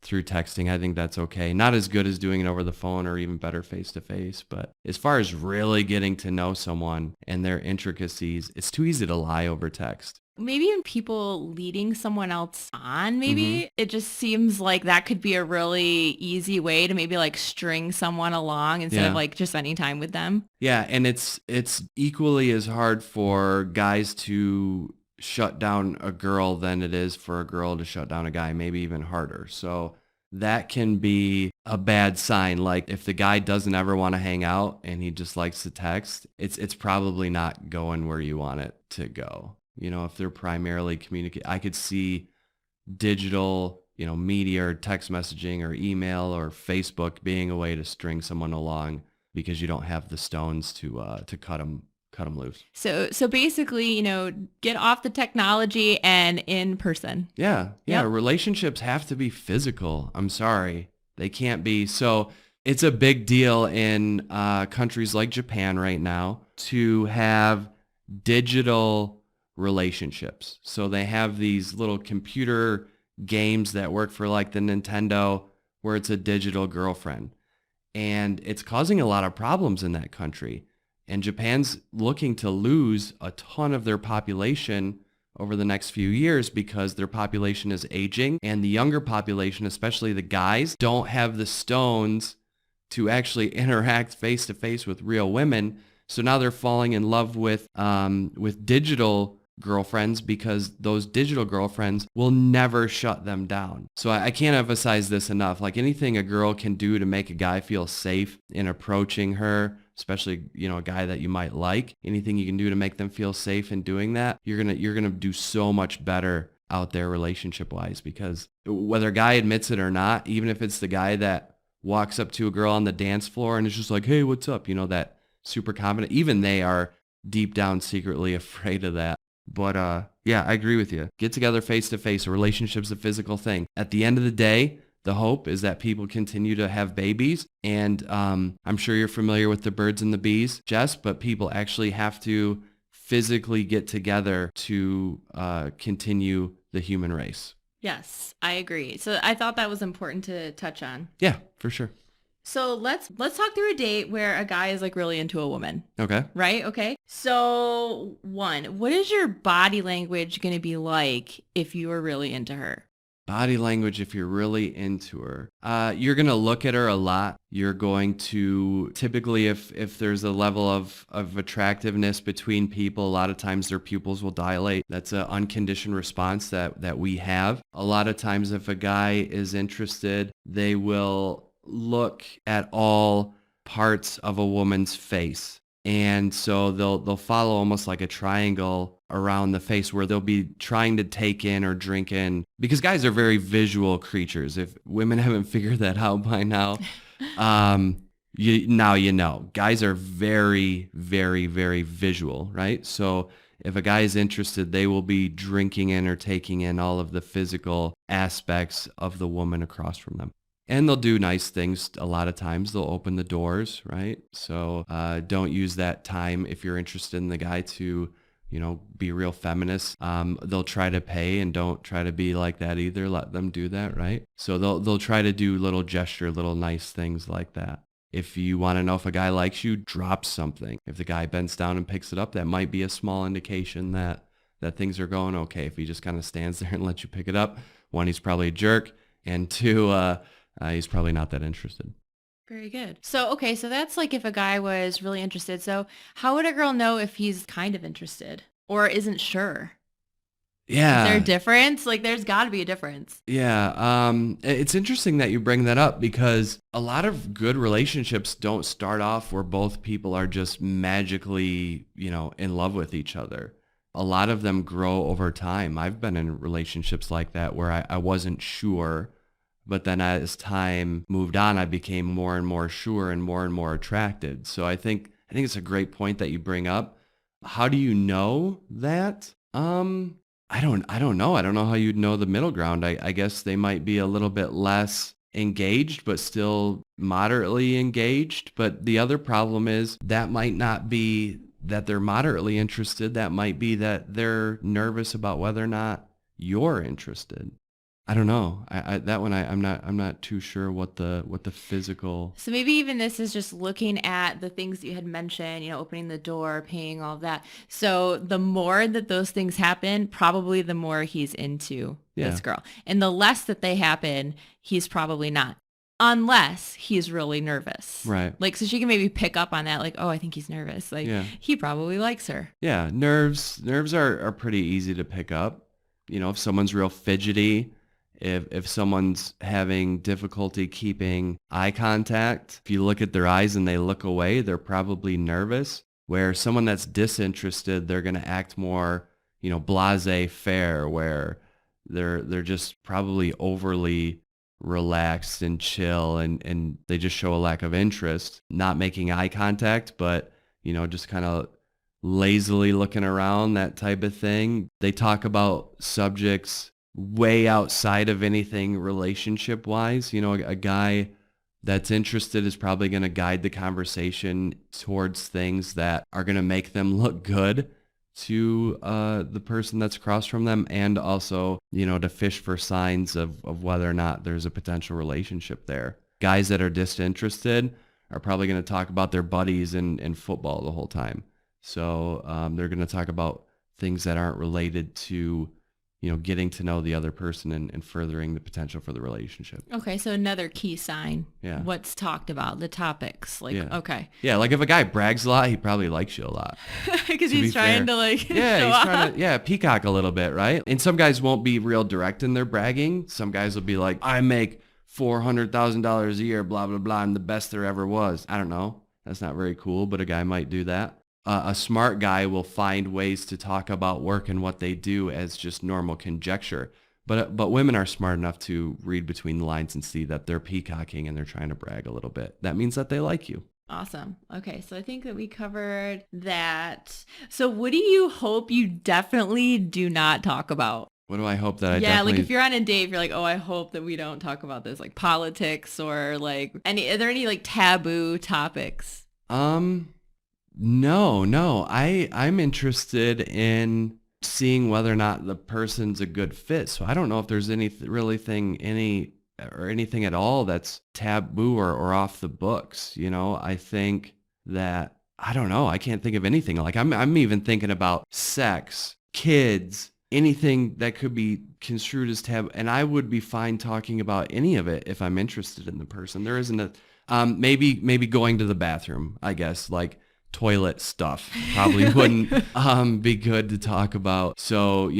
through texting. I think that's okay. Not as good as doing it over the phone or even better face-to-face. But as far as really getting to know someone and their intricacies, it's too easy to lie over text. Maybe even people leading someone else on, maybe. It just seems like that could be a really easy way to maybe like string someone along instead of like just spending time with them. Yeah, and it's equally as hard for guys to shut down a girl than it is for a girl to shut down a guy, maybe even harder. So that can be a bad sign. Like if the guy doesn't ever want to hang out and he just likes to text, it's probably not going where you want it to go. If they're primarily communicating, I could see digital, media or text messaging or email or Facebook being a way to string someone along because you don't have the stones to cut them loose. So basically, get off the technology and in person. Yeah. Relationships have to be physical. I'm sorry. They can't be. So it's a big deal in countries like Japan right now to have digital relationships. So they have these little computer games that work for like the Nintendo where it's a digital girlfriend. And it's causing a lot of problems in that country. And Japan's looking to lose a ton of their population over the next few years because their population is aging, and the younger population, especially the guys, don't have the stones to actually interact face to face with real women. So now they're falling in love with digital girlfriends because those digital girlfriends will never shut them down. So I can't emphasize this enough. Like anything a girl can do to make a guy feel safe in approaching her, especially, you know, a guy that you might like, anything you can do to make them feel safe in doing that, you're going to do so much better out there relationship wise, because whether a guy admits it or not, even if it's the guy that walks up to a girl on the dance floor and is just like, "Hey, what's up?" You know, that super confident, even they are deep down secretly afraid of that. But yeah, I agree with you. Get together face to face. A relationship's a physical thing. At the end of the day, the hope is that people continue to have babies. And I'm sure you're familiar with the birds and the bees, Jess, but people actually have to physically get together to continue the human race. Yes, I agree. So I thought that was important to touch on. Yeah, for sure. So let's talk through a date where a guy is like really into a woman. Okay. Right? Okay. So one, what is your body language going to be like if you are really into her? Body language, if you're really into her, you're going to look at her a lot. You're going to typically, if there's a level of attractiveness between people, a lot of times their pupils will dilate. That's an unconditioned response that we have. A lot of times if a guy is interested, they will look at all parts of a woman's face. And so they'll follow almost like a triangle around the face where they'll be trying to take in or drink in, because guys are very visual creatures. If women haven't figured that out by now, you know. Guys are very, very, very visual, right? So if a guy is interested, they will be drinking in or taking in all of the physical aspects of the woman across from them. And they'll do nice things. A lot of times they'll open the doors, right? So don't use that time if you're interested in the guy to, you know, be real feminist. They'll try to pay, and don't try to be like that either. Let them do that, right? So they'll try to do little gesture, little nice things like that. If you want to know if a guy likes you, drop something. If the guy bends down and picks it up, that might be a small indication that things are going okay. If he just kind of stands there and lets you pick it up, one, he's probably a jerk, and two, he's probably not that interested. Very good. So, okay, so that's like if a guy was really interested. So how would a girl know if he's kind of interested or isn't sure? Yeah. Is there a difference? Like there's got to be a difference. Yeah. It's interesting that you bring that up, because a lot of good relationships don't start off where both people are just magically, you know, in love with each other. A lot of them grow over time. I've been in relationships like that where I wasn't sure. But then as time moved on, I became more and more sure and more attracted. So I think it's a great point that you bring up. How do you know that? I don't know. I don't know how you'd know the middle ground. I guess they might be a little bit less engaged, but still moderately engaged. But the other problem is that might not be that they're moderately interested. That might be that they're nervous about whether or not you're interested. I don't know. That one I'm not too sure what the physical. So maybe even this is just looking at the things that you had mentioned, you know, opening the door, paying, all of that. So the more that those things happen, probably the more he's into this girl. And the less that they happen, he's probably not. Unless he's really nervous. Right. Like, so she can maybe pick up on that, like, oh, I think he's nervous. Like, he probably likes her. Yeah, nerves are pretty easy to pick up. You know, if someone's real fidgety, if someone's having difficulty keeping eye contact, if you look at their eyes and they look away, they're probably nervous. Where someone that's disinterested, they're going to act more, you know, blasé-faire, where they're just probably overly relaxed and chill, and they just show a lack of interest, not making eye contact, but, you know, just kind of lazily looking around, that type of thing. They talk about subjects way outside of anything relationship wise. You know, a guy that's interested is probably going to guide the conversation towards things that are going to make them look good to the person that's across from them, and also, to fish for signs of whether or not there's a potential relationship there. Guys that are disinterested are probably going to talk about their buddies in football the whole time. So they're going to talk about things that aren't related to, getting to know the other person and furthering the potential for the relationship. Okay, so another key sign. Yeah. What's talked about, the topics. Like, Yeah. okay. Yeah, like if a guy brags a lot, he probably likes you a lot. Because To be he's trying fair. to like Yeah, show he's off. trying to, peacock a little bit, right? And some guys won't be real direct in their bragging. Some guys will be like, I make $400,000 a year, blah, blah, blah, I'm the best there ever was. I don't know. That's not very cool, but a guy might do that. A smart guy will find ways to talk about work and what they do as just normal conjecture. But women are smart enough to read between the lines and see that they're peacocking and they're trying to brag a little bit. That means that they like you. Awesome. Okay, so I think that we covered that. So what do you hope you definitely do not talk about? What do I hope that I Yeah, definitely... like if you're on a date, you're like, oh, I hope that we don't talk about this, like politics or like are there any like taboo topics? No. I'm interested in seeing whether or not the person's a good fit. So I don't know if there's anything at all that's taboo or off the books. I think that, I don't know. I can't think of anything. Like I'm even thinking about sex, kids, anything that could be construed as taboo. And I would be fine talking about any of it if I'm interested in the person. There isn't maybe going to the bathroom, I guess, like toilet stuff probably wouldn't be good to talk about. So,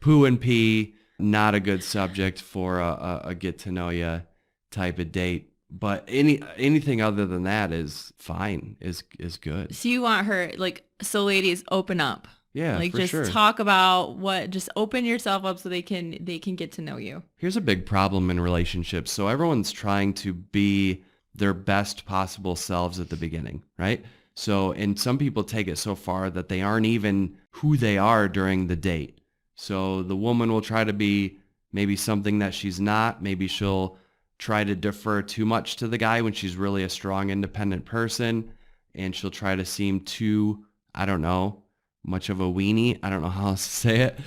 poo and pee, not a good subject for a get to know you type of date. But anything other than that is fine, is good. So you want her like, so ladies, open up. Yeah, like for just sure. talk about just open yourself up so they can get to know you. Here's a big problem in relationships. So everyone's trying to be their best possible selves at the beginning, right? So, and some people take it so far that they aren't even who they are during the date. So the woman will try to be maybe something that she's not. Maybe she'll try to defer too much to the guy when she's really a strong, independent person. And she'll try to seem too, I don't know, much of a weenie. I don't know how else to say it.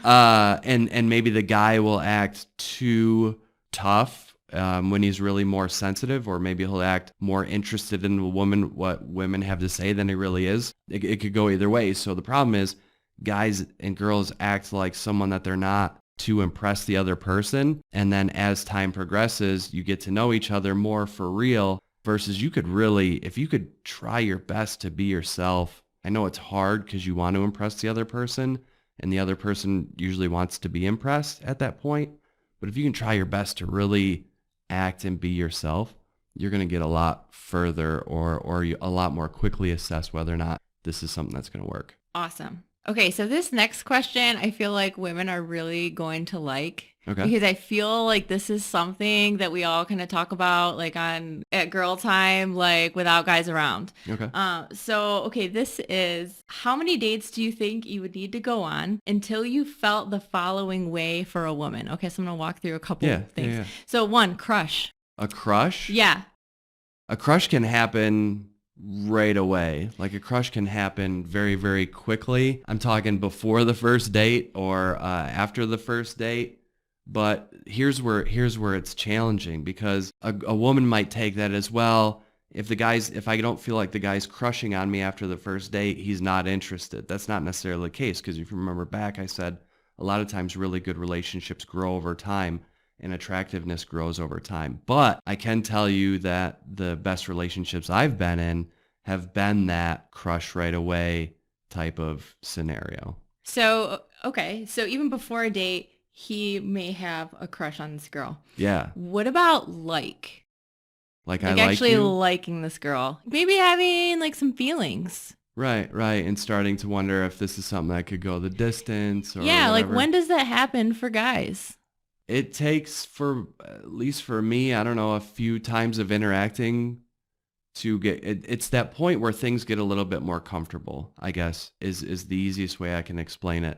And maybe the guy will act too tough when he's really more sensitive, or maybe he'll act more interested in the woman, what women have to say, than he really is. It could go either way. So the problem is guys and girls act like someone that they're not to impress the other person. And then as time progresses, you get to know each other more for real, versus you could really, if you could try your best to be yourself. I know it's hard because you want to impress the other person, and the other person usually wants to be impressed at that point. But if you can try your best to really act and be yourself, you're going to get a lot further, or you a lot more quickly assess whether or not this is something that's going to work. Awesome. Okay, so this next question, I feel like women are really going to like. Okay. Because I feel like this is something that we all kind of talk about like at girl time, like without guys around. Okay. Okay, this is, how many dates do you think you would need to go on until you felt the following way for a woman? Okay, so I'm going to walk through a couple of things. Yeah. So 1, crush. A crush? Yeah. A crush can happen right away. Like a crush can happen very, very quickly. I'm talking before the first date or after the first date. But here's where it's challenging, because a woman might take that as, well, if I don't feel like the guy's crushing on me after the first date, he's not interested. That's not necessarily the case, because if you remember back, I said a lot of times really good relationships grow over time and attractiveness grows over time. But I can tell you that the best relationships I've been in have been that crush right away type of scenario. So, okay, so even before a date, he may have a crush on this girl. Yeah. What about like I like actually you? liking this girl? Maybe having like some feelings. Right. And starting to wonder if this is something that could go the distance or yeah, whatever. like when does that happen for guys? It takes, for at least for me, I don't know, a few times of interacting to get it's that point where things get a little bit more comfortable, I guess, is the easiest way I can explain it.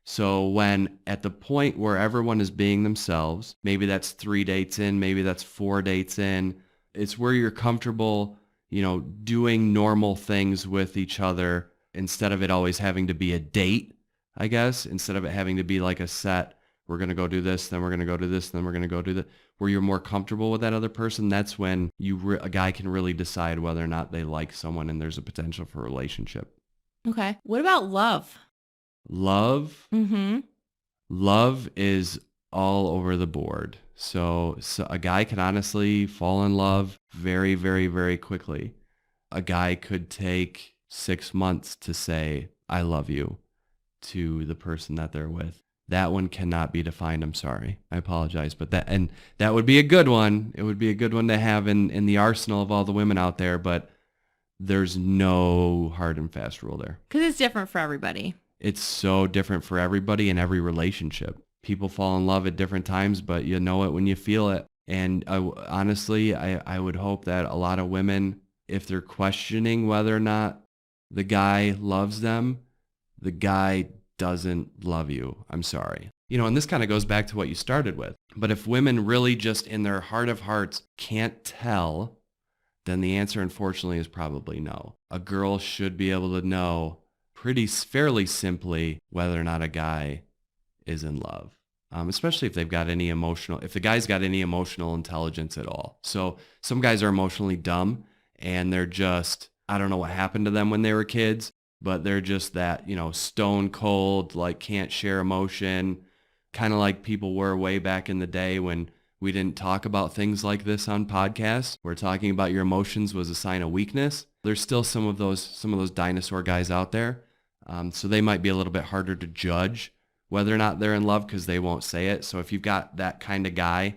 So when at the point where everyone is being themselves, maybe that's 3 dates in, maybe that's 4 dates in, it's where you're comfortable, doing normal things with each other instead of it always having to be a date, I guess, instead of it having to be like a set, we're going to go do this, then we're going to go do this, then we're going to go do that, where you're more comfortable with that other person, that's when a guy can really decide whether or not they like someone and there's a potential for a relationship. Okay. What about love? Love? Mm-hmm. Love is all over the board. So a guy can honestly fall in love very, very, very quickly. A guy could take 6 months to say, I love you to the person that they're with. That one cannot be defined. I'm sorry. I apologize. But that would be a good one. It would be a good one to have in the arsenal of all the women out there. But there's no hard and fast rule there. Because it's different for everybody. It's so different for everybody in every relationship. People fall in love at different times, but you know it when you feel it. And honestly, I would hope that a lot of women, if they're questioning whether or not the guy loves them, the guy doesn't love you. I'm sorry. And this kind of goes back to what you started with. But if women really just in their heart of hearts can't tell, then the answer, unfortunately, is probably no. A girl should be able to know fairly simply whether or not a guy is in love, especially if the guy's got any emotional intelligence at all. So some guys are emotionally dumb and they're just, I don't know what happened to them when they were kids, but they're just that, stone cold, like can't share emotion, kind of like people were way back in the day when we didn't talk about things like this on podcasts, where talking about your emotions was a sign of weakness. There's still some of those dinosaur guys out there. So they might be a little bit harder to judge whether or not they're in love because they won't say it. So if you've got that kind of guy,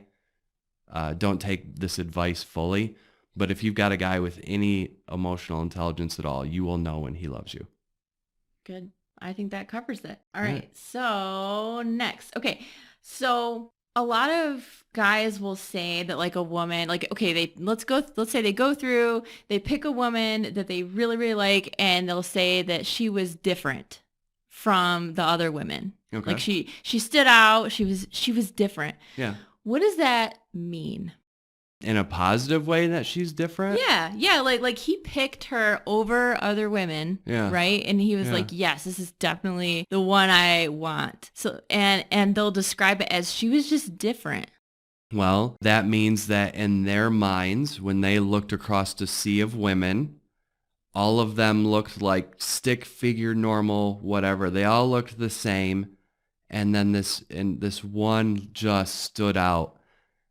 don't take this advice fully. But if you've got a guy with any emotional intelligence at all, you will know when he loves you. Good. I think that covers it. All right. So next. Okay. So a lot of guys will say that like a woman, like, okay, let's say they go through, they pick a woman that they really, really like, and they'll say that she was different from the other women. Okay. Like she stood out. She was different. Yeah. What does that mean? In a positive way that she's different? Yeah. Like he picked her over other women. Yeah. Right. And he was like, yes, this is definitely the one I want. So, and they'll describe it as she was just different. Well, that means that in their minds, when they looked across a sea of women, all of them looked like stick figure, normal, whatever. They all looked the same. And then this one just stood out.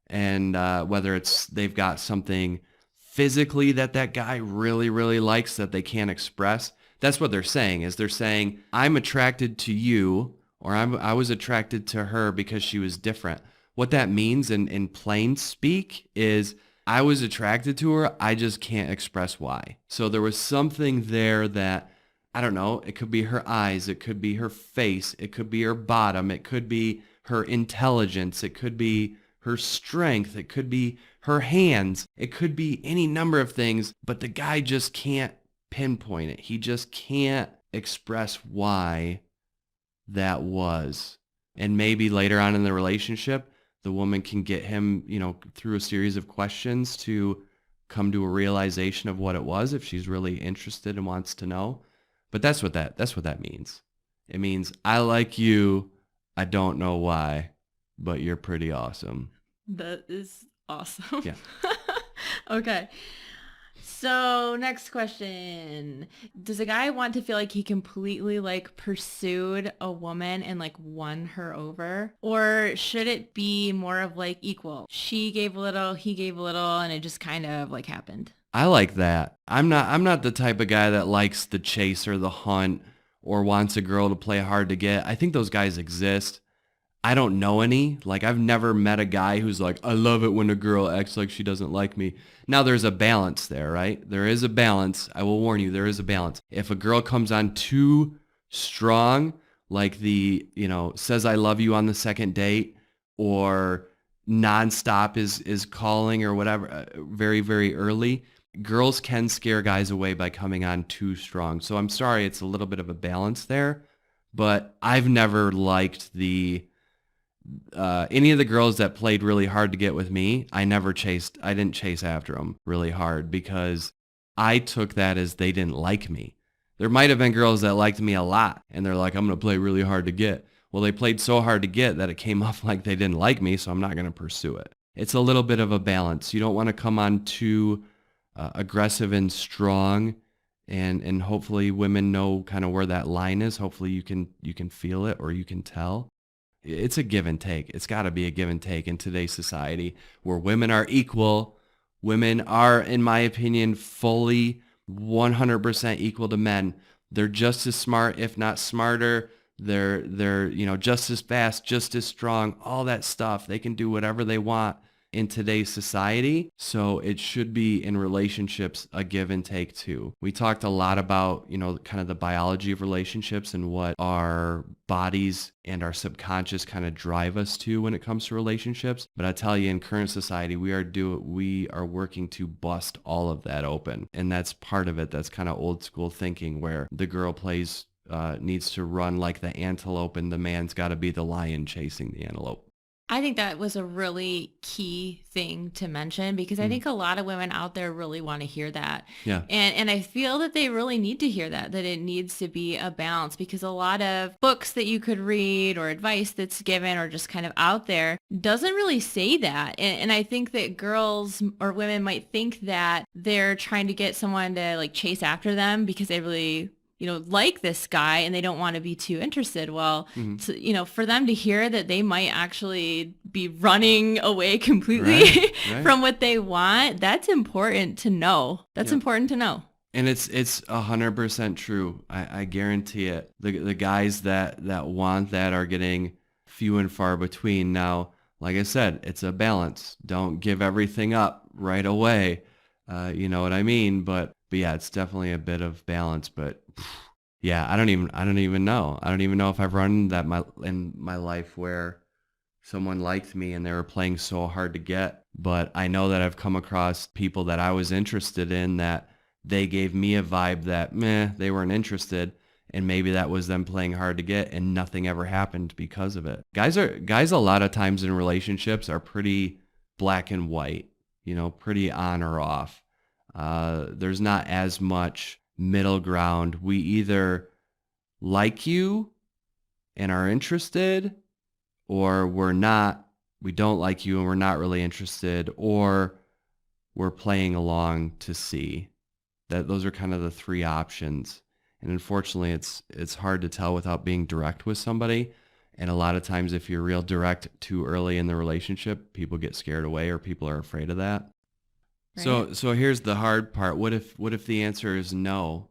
And whether it's they've got something physically that guy really, really likes that they can't express, that's what they're saying. They're saying, I'm attracted to you, or I was attracted to her because she was different. What that means in plain speak is I was attracted to her, I just can't express why. So there was something there that, I don't know, it could be her eyes, it could be her face, it could be her bottom, it could be her intelligence, it could be her strength, it could be her hands, it could be any number of things, but the guy just can't pinpoint it. He just can't express why that was. And maybe later on in the relationship, the woman can get him, through a series of questions to come to a realization of what it was if she's really interested and wants to know. But that's what that means. It means I like you, I don't know why, but you're pretty awesome. That is awesome. Yeah. Okay. So next question. Does a guy want to feel like he completely like pursued a woman and like won her over? Or should it be more of like equal? She gave a little, he gave a little, and it just kind of like happened. I like that. I'm not the type of guy that likes the chase or the hunt or wants a girl to play hard to get. I think those guys exist. I don't know any. Like, I've never met a guy who's like, I love it when a girl acts like she doesn't like me. Now, there's a balance there, right? There is a balance. I will warn you, there is a balance. If a girl comes on too strong, like says I love you on the second date, or nonstop is calling or whatever, very, very early, girls can scare guys away by coming on too strong. So I'm sorry, it's a little bit of a balance there. But I've never liked any of the girls that played really hard to get with me. I didn't chase after them really hard because I took that as they didn't like me. There might have been girls that liked me a lot, and they're like, I'm going to play really hard to get. Well, they played so hard to get that it came off like they didn't like me, so I'm not going to pursue it. It's a little bit of a balance. You don't want to come on too aggressive and strong, and hopefully women know kind of where that line is. Hopefully you can feel it, or you can tell. It's a give and take. It's got to be a give and take in today's society where women are equal. Women are, in my opinion, fully 100% equal to men. They're just as smart, if not smarter. They're just as fast, just as strong, all that stuff. They can do whatever they want in today's society. So it should be in relationships a give and take too. We talked a lot about, kind of the biology of relationships and what our bodies and our subconscious kind of drive us to when it comes to relationships. But I tell you, in current society, we are working to bust all of that open. And that's part of it. That's kind of old school thinking where the girl needs to run like the antelope and the man's got to be the lion chasing the antelope. I think that was a really key thing to mention because I think a lot of women out there really want to hear that. Yeah. And I feel that they really need to hear that it needs to be a balance because a lot of books that you could read or advice that's given or just kind of out there doesn't really say that. And I think that girls or women might think that they're trying to get someone to like chase after them because they really like this guy and they don't want to be too interested. Well, for them to hear that they might actually be running away completely right. from what they want, that's important to know. That's important to know. And it's 100% true. I guarantee it. The guys that want that are getting few and far between. Now, like I said, it's a balance. Don't give everything up right away. You know what I mean? But yeah, it's definitely a bit of balance. But yeah, I don't even know. I don't even know if I've run that in my life where someone liked me and they were playing so hard to get. But I know that I've come across people that I was interested in that they gave me a vibe that they weren't interested, and maybe that was them playing hard to get and nothing ever happened because of it. Guys a lot of times in relationships are pretty black and white, pretty on or off. There's not as much middle ground. We either like you and are interested, or we don't like you and we're not really interested, or we're playing along to see. Those are kind of the three options. And unfortunately, it's hard to tell without being direct with somebody. And a lot of times if you're real direct too early in the relationship, people get scared away or people are afraid of that. Right. So here's the hard part. What if the answer is no?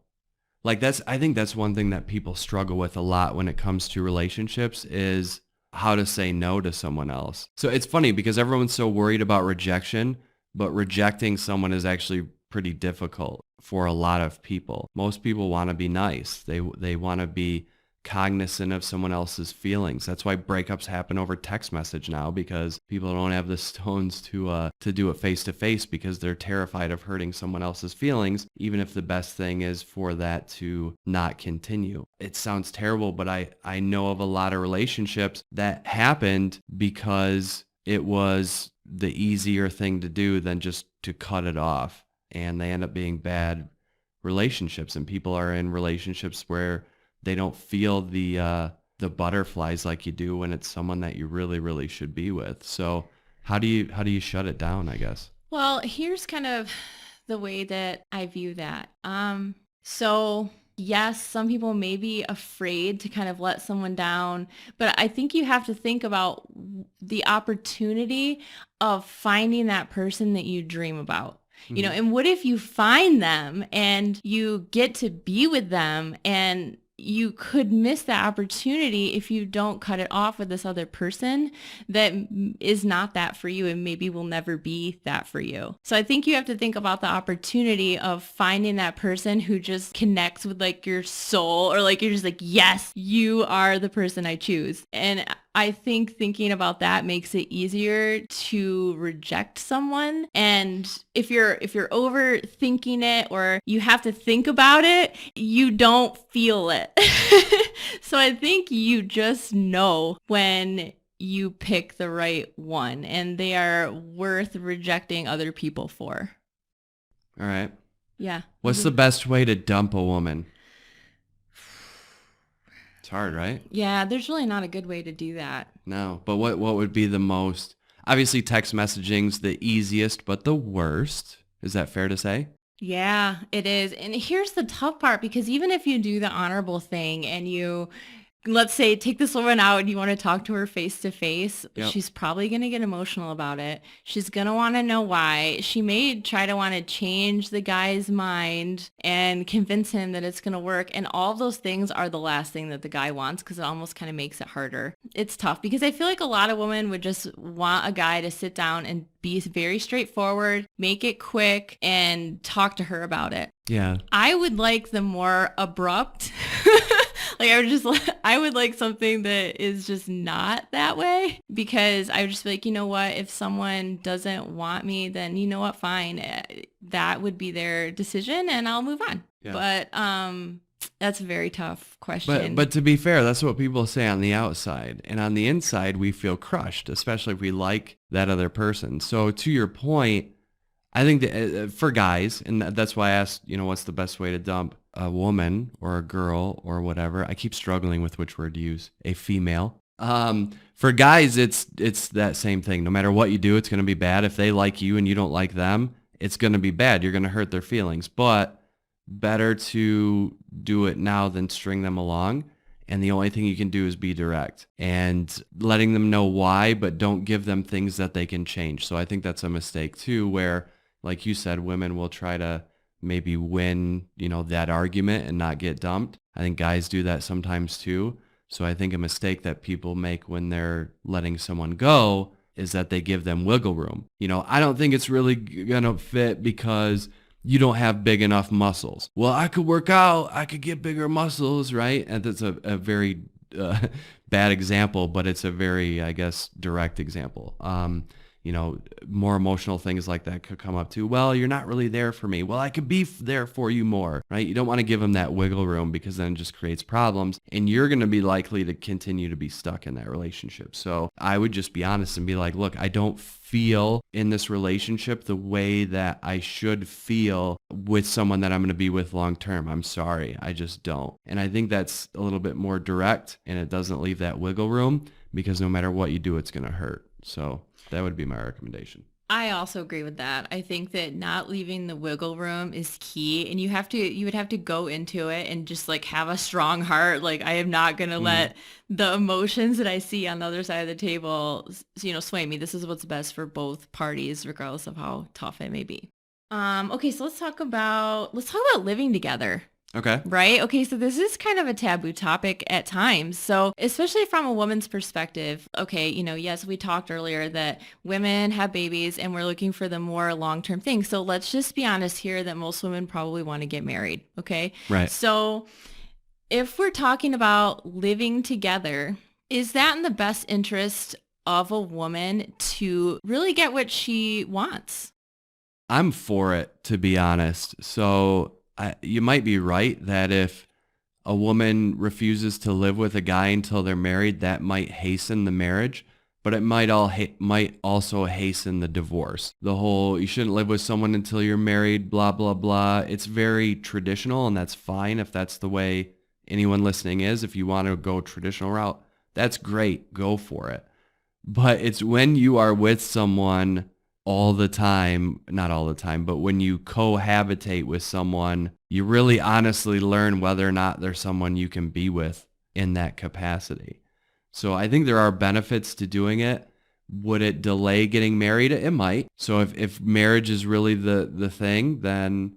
Like I think that's one thing that people struggle with a lot when it comes to relationships is how to say no to someone else. So it's funny because everyone's so worried about rejection, but rejecting someone is actually pretty difficult for a lot of people. Most people want to be nice. They want to be cognizant of someone else's feelings. That's why breakups happen over text message now, because people don't have the stones to do it face to face because they're terrified of hurting someone else's feelings, even if the best thing is for that to not continue. It sounds terrible, but I know of a lot of relationships that happened because it was the easier thing to do than just to cut it off. And they end up being bad relationships, and people are in relationships where they don't feel the butterflies like you do when it's someone that you really, really should be with. So how do you shut it down, I guess? Well, here's kind of the way that I view that. So yes, some people may be afraid to kind of let someone down, but I think you have to think about the opportunity of finding that person that you dream about. And what if you find them and you get to be with them, and you could miss that opportunity if you don't cut it off with this other person that is not that for you and maybe will never be that for you. So I think you have to think about the opportunity of finding that person who just connects with like your soul, or like you're just like, yes, you are the person I choose. And I think thinking about that makes it easier to reject someone. And if you're overthinking it, or you have to think about it, you don't feel it. So I think you just know when you pick the right one and they are worth rejecting other people for. All right. Yeah. What's the best way to dump a woman? It's hard, right? Yeah, there's really not a good way to do that. No. But what would be the most, obviously text messaging's the easiest, but the worst. Is that fair to say? Yeah, it is. And here's the tough part, because even if you do the honorable thing and you, let's say, take this woman out and you want to talk to her face to face, Yep. she's probably going to get emotional about it. She's going to want to know why. She may try to want to change the guy's mind and convince him that it's going to work. And all of those things are the last thing that the guy wants, because it almost kind of makes it harder. It's tough because I feel like a lot of women would just want a guy to sit down and be very straightforward, make it quick, and talk to her about it. Yeah. I would like the more abrupt. Like I would like something that is just not that way, because I would just be like, you know what, if someone doesn't want me, then you know what, fine. That would be their decision and I'll move on. Yeah. But that's a very tough question. But to be fair, that's what people say on the outside. And on the inside, we feel crushed, especially if we like that other person. So to your point, I think that for guys, and that's why I asked, what's the best way to dump a woman or a girl or whatever. I keep struggling with which word to use, a female. For guys, it's that same thing. No matter what you do, it's going to be bad. If they like you and you don't like them, it's going to be bad. You're going to hurt their feelings. But better to do it now than string them along. And the only thing you can do is be direct and letting them know why, but don't give them things that they can change. So I think that's a mistake too, where, like you said, women will try to maybe win, that argument and not get dumped. I think guys do that sometimes too. So I think a mistake that people make when they're letting someone go is that they give them wiggle room. I don't think it's really going to fit because you don't have big enough muscles. Well, I could work out. I could get bigger muscles, right? And that's a very bad example, but it's a very, I guess, direct example. More emotional things like that could come up too. Well, you're not really there for me. Well, I could be there for you more, right? You don't want to give them that wiggle room because then it just creates problems and you're going to be likely to continue to be stuck in that relationship. So I would just be honest and be like, look, I don't feel in this relationship the way that I should feel with someone that I'm going to be with long term. I'm sorry. I just don't. And I think that's a little bit more direct and it doesn't leave that wiggle room because no matter what you do, it's going to hurt. So that would be my recommendation. I also agree with that. I think that not leaving the wiggle room is key, and you would have to go into it and just like have a strong heart. Like, I am not going to let the emotions that I see on the other side of the table, sway me. This is what's best for both parties, regardless of how tough it may be. Okay, so let's talk about living together. Okay. Right? Okay, so this is kind of a taboo topic at times. So especially from a woman's perspective, okay, yes, we talked earlier that women have babies and we're looking for the more long-term thing. So let's just be honest here that most women probably want to get married, okay? Right. So if we're talking about living together, is that in the best interest of a woman to really get what she wants? I'm for it, to be honest. So you might be right that if a woman refuses to live with a guy until they're married, that might hasten the marriage, but it might also hasten the divorce. The whole, you shouldn't live with someone until you're married, blah, blah, blah. It's very traditional, and that's fine if that's the way anyone listening is. If you want to go traditional route, that's great. Go for it. But it's when you are with someone all the time, not all the time, but when you cohabitate with someone, you really honestly learn whether or not there's someone you can be with in that capacity. So I think there are benefits to doing it. Would it delay getting married? It might. So if marriage is really the thing, then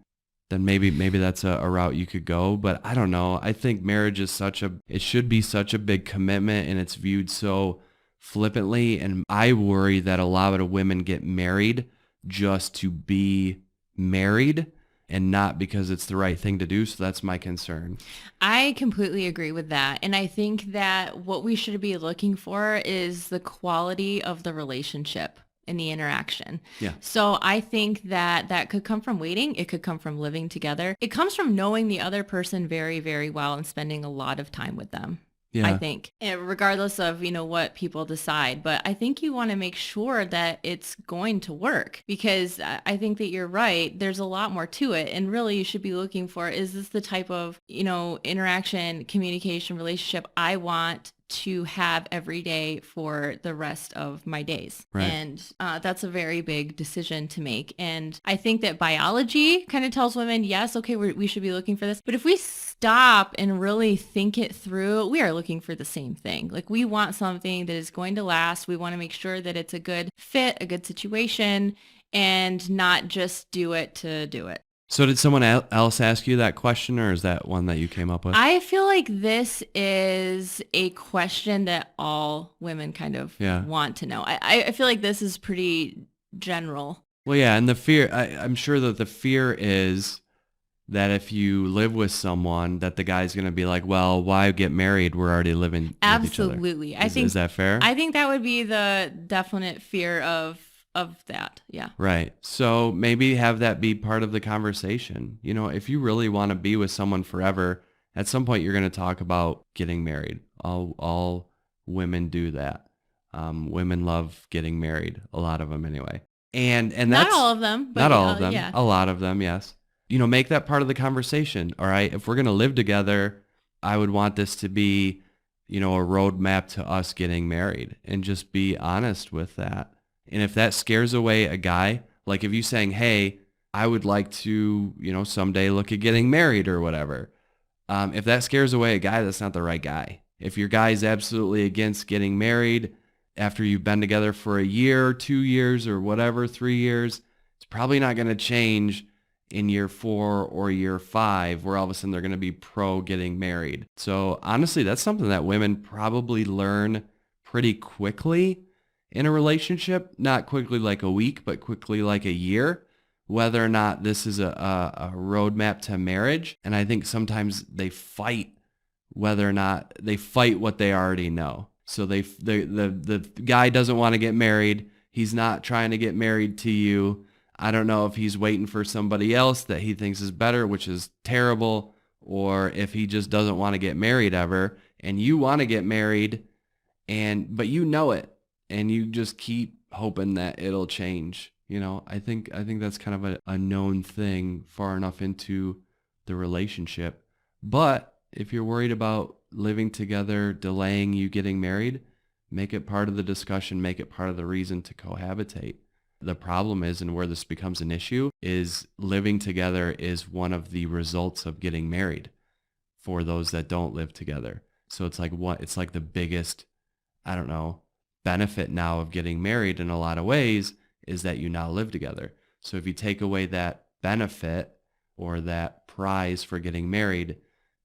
maybe that's a route you could go. But I don't know. I think marriage is it should be such a big commitment, and it's viewed so flippantly, and I worry that a lot of women get married just to be married and not because it's the right thing to do. So that's my concern. I completely agree with that. And I think that what we should be looking for is the quality of the relationship and the interaction. Yeah. So I think that could come from waiting. It could come from living together. It comes from knowing the other person very, very well and spending a lot of time with them. I Yeah. think, regardless of, what people decide. But I think you want to make sure that it's going to work because I think that you're right. There's a lot more to it. And really you should be looking for, is this the type of, interaction, communication, relationship I want to have every day for the rest of my days. Right. And that's a very big decision to make. And I think that biology kind of tells women, yes, okay, we should be looking for this. But if we stop and really think it through, we are looking for the same thing. Like we want something that is going to last. We want to make sure that it's a good fit, a good situation, and not just do it to do it. So did someone else ask you that question, or is that one that you came up with? I feel like this is a question that all women kind of Yeah. want to know. I feel like this is pretty general. Well, yeah, and the fear, I'm sure that the fear is that if you live with someone, that the guy's going to be like, well, why get married? We're already living with each other. Absolutely. Is that fair? I think that would be the definite fear of that. Yeah. Right. So maybe have that be part of the conversation. If you really want to be with someone forever, at some point you're going to talk about getting married. All women do that. Women love getting married, a lot of them anyway. And that's not all of them, but not all of them. yeah. A lot of them, yes. Make that part of the conversation. All right. If we're going to live together, I would want this to be, a roadmap to us getting married, and just be honest with that. And if that scares away a guy, like if you saying, hey, I would like to, someday look at getting married or whatever. If that scares away a guy, that's not the right guy. If your guy is absolutely against getting married after you've been together for a year, 2 years, or whatever, 3 years, it's probably not going to change in year 4 or year 5, where all of a sudden they're going to be pro getting married. So honestly, that's something that women probably learn pretty quickly in a relationship, not quickly like a week, but quickly like a year, whether or not this is a roadmap to marriage. And I think sometimes they fight whether or not they fight what they already know. So the guy doesn't want to get married. He's not trying to get married to you. I don't know if he's waiting for somebody else that he thinks is better, which is terrible, or if he just doesn't want to get married ever, and you want to get married, but you know it, and you just keep hoping that it'll change. I think that's kind of a known thing far enough into the relationship. But if you're worried about living together delaying you getting married, make it part of the discussion, make it part of the reason to cohabitate. The problem is, and where this becomes an issue, is living together is one of the results of getting married for those that don't live together. So it's like the biggest, I don't know, benefit now of getting married in a lot of ways is that you now live together. So if you take away that benefit or that prize for getting married,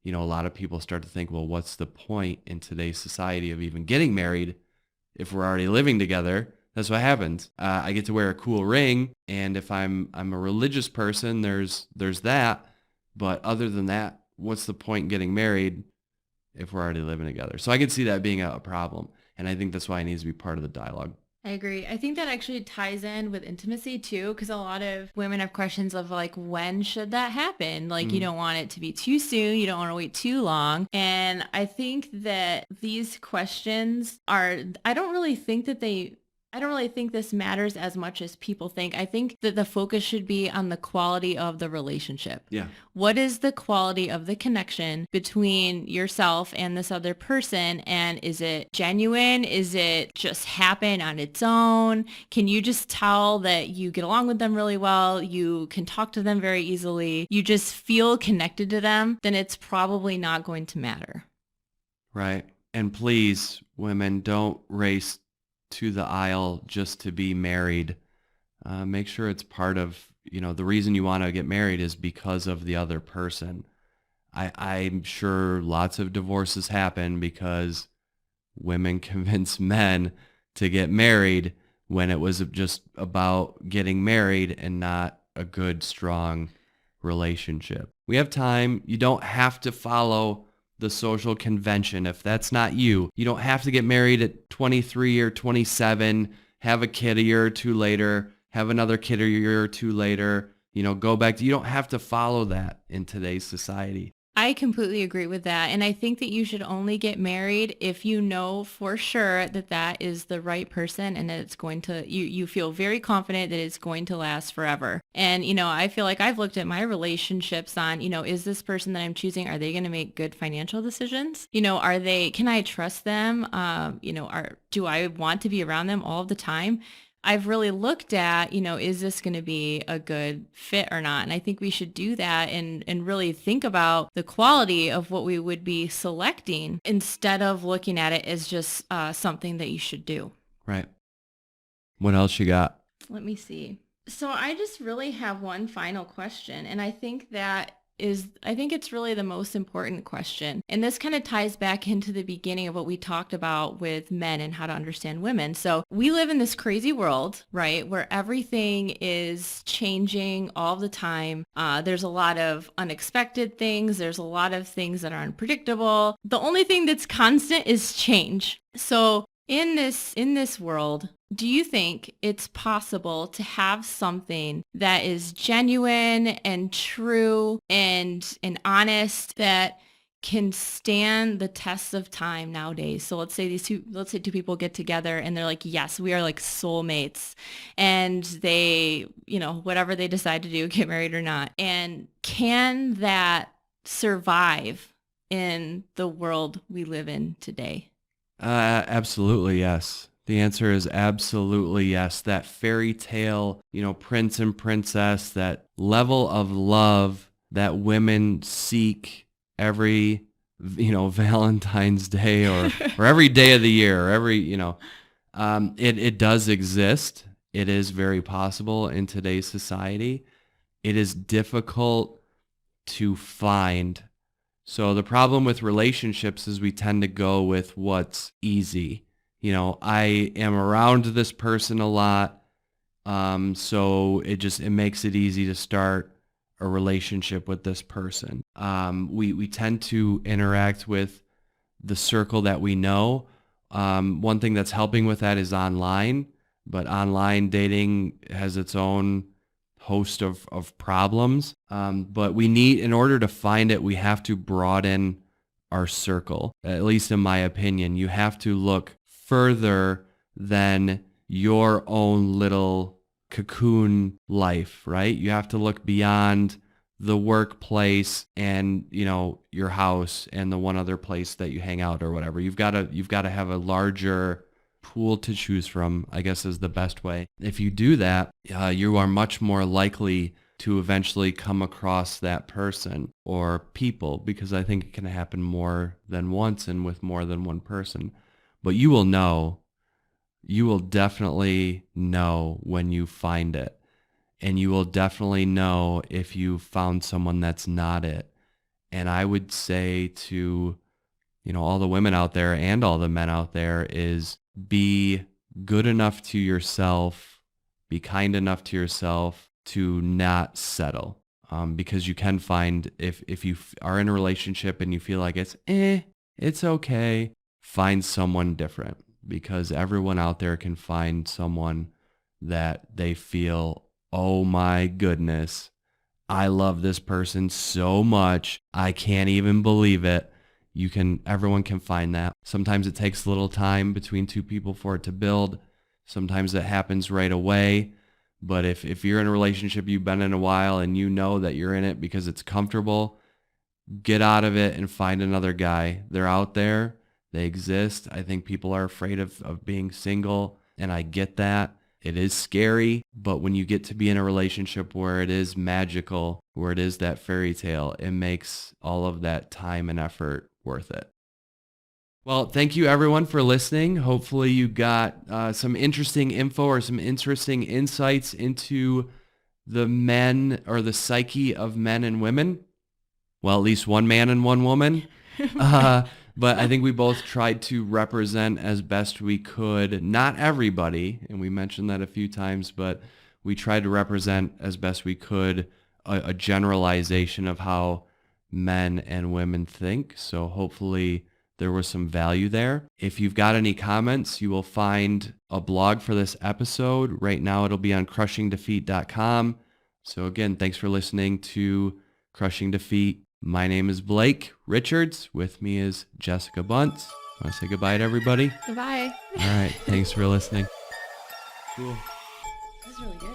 a lot of people start to think, well, what's the point in today's society of even getting married if we're already living together? That's what happens. I get to wear a cool ring, and if I'm a religious person, there's that. But other than that, what's the point in getting married if we're already living together? So I could see that being a problem, and I think that's why it needs to be part of the dialogue. I agree. I think that actually ties in with intimacy too, because a lot of women have questions of like, when should that happen? Like, you don't want it to be too soon. You don't want to wait too long. And I think that these questions I don't really think this matters as much as people think. I think that the focus should be on the quality of the relationship. Yeah. What is the quality of the connection between yourself and this other person? And is it genuine? Is it just happen on its own? Can you just tell that you get along with them really well? You can talk to them very easily. You just feel connected to them. Then it's probably not going to matter. Right. And please, women, don't race to the aisle just to be married. Make sure it's part of, the reason you want to get married is because of the other person. I'm sure lots of divorces happen because women convince men to get married when it was just about getting married and not a good, strong relationship. We have time. You don't have to follow the social convention. If that's not you, you don't have to get married at 23 or 27, have a kid a year or two later, have another kid a year or two later, go back to, you don't have to follow that in today's society. I completely agree with that. And I think that you should only get married if you know for sure that that is the right person and that it's going to, you feel very confident that it's going to last forever. And, I feel like I've looked at my relationships on, is this person that I'm choosing, are they going to make good financial decisions? Can I trust them? Do I want to be around them all the time? I've really looked at, is this going to be a good fit or not? And I think we should do that and really think about the quality of what we would be selecting instead of looking at it as just something that you should do. Right. What else you got? Let me see. So I just really have one final question, and I think it's really the most important question. And this kind of ties back into the beginning of what we talked about with men and how to understand women. So we live in this crazy world, right, where everything is changing all the time. There's a lot of unexpected things. There's a lot of things that are unpredictable. The only thing that's constant is change. So in this world, do you think it's possible to have something that is genuine and true and honest that can stand the test of time nowadays? So let's say two people get together and they're like, yes, we are like soulmates, and they, whatever they decide to do, get married or not. And can that survive in the world we live in today? Absolutely, yes. The answer is absolutely yes. That fairy tale, prince and princess, that level of love that women seek every, Valentine's Day or every day of the year, or every, it does exist. It is very possible in today's society. It is difficult to find. So the problem with relationships is we tend to go with what's easy. I am around this person a lot, so it makes it easy to start a relationship with this person. We tend to interact with the circle that we know. One thing that's helping with that is online, but online dating has its own host of problems. But in order to find it, we have to broaden our circle. At least in my opinion, you have to look further than your own little cocoon life, right? You have to look beyond the workplace and, your house and the one other place that you hang out or whatever. You've got to have a larger pool to choose from, I guess is the best way. If you do that, you are much more likely to eventually come across that person or people, because I think it can happen more than once and with more than one person. But you will definitely know when you find it. And you will definitely know if you found someone that's not it. And I would say to, all the women out there and all the men out there is be good enough to yourself, be kind enough to yourself to not settle. Because you can find if you are in a relationship and you feel like it's okay, find someone different, because everyone out there can find someone that they feel, oh my goodness, I love this person so much, I can't even believe it. Everyone can find that. Sometimes it takes a little time between two people for it to build. Sometimes it happens right away. But if you're in a relationship you've been in a while and you know that you're in it because it's comfortable, get out of it and find another guy. They're out there. They exist. I think people are afraid of being single, and I get that. It is scary, but when you get to be in a relationship where it is magical, where it is that fairy tale, it makes all of that time and effort worth it. Well, thank you everyone for listening. Hopefully you got some interesting info or some interesting insights into the men or the psyche of men and women. Well, at least one man and one woman. But I think we both tried to represent as best we could, not everybody, and we mentioned that a few times, but we tried to represent as best we could a generalization of how men and women think. So hopefully there was some value there. If you've got any comments, you will find a blog for this episode. Right now it'll be on crushingdefeat.com. So again, thanks for listening to Crushing Defeat. My name is Blake Richards. With me is Jessica Bunce. Want to say goodbye to everybody? Goodbye. All right. Thanks for listening. Cool. That was really good.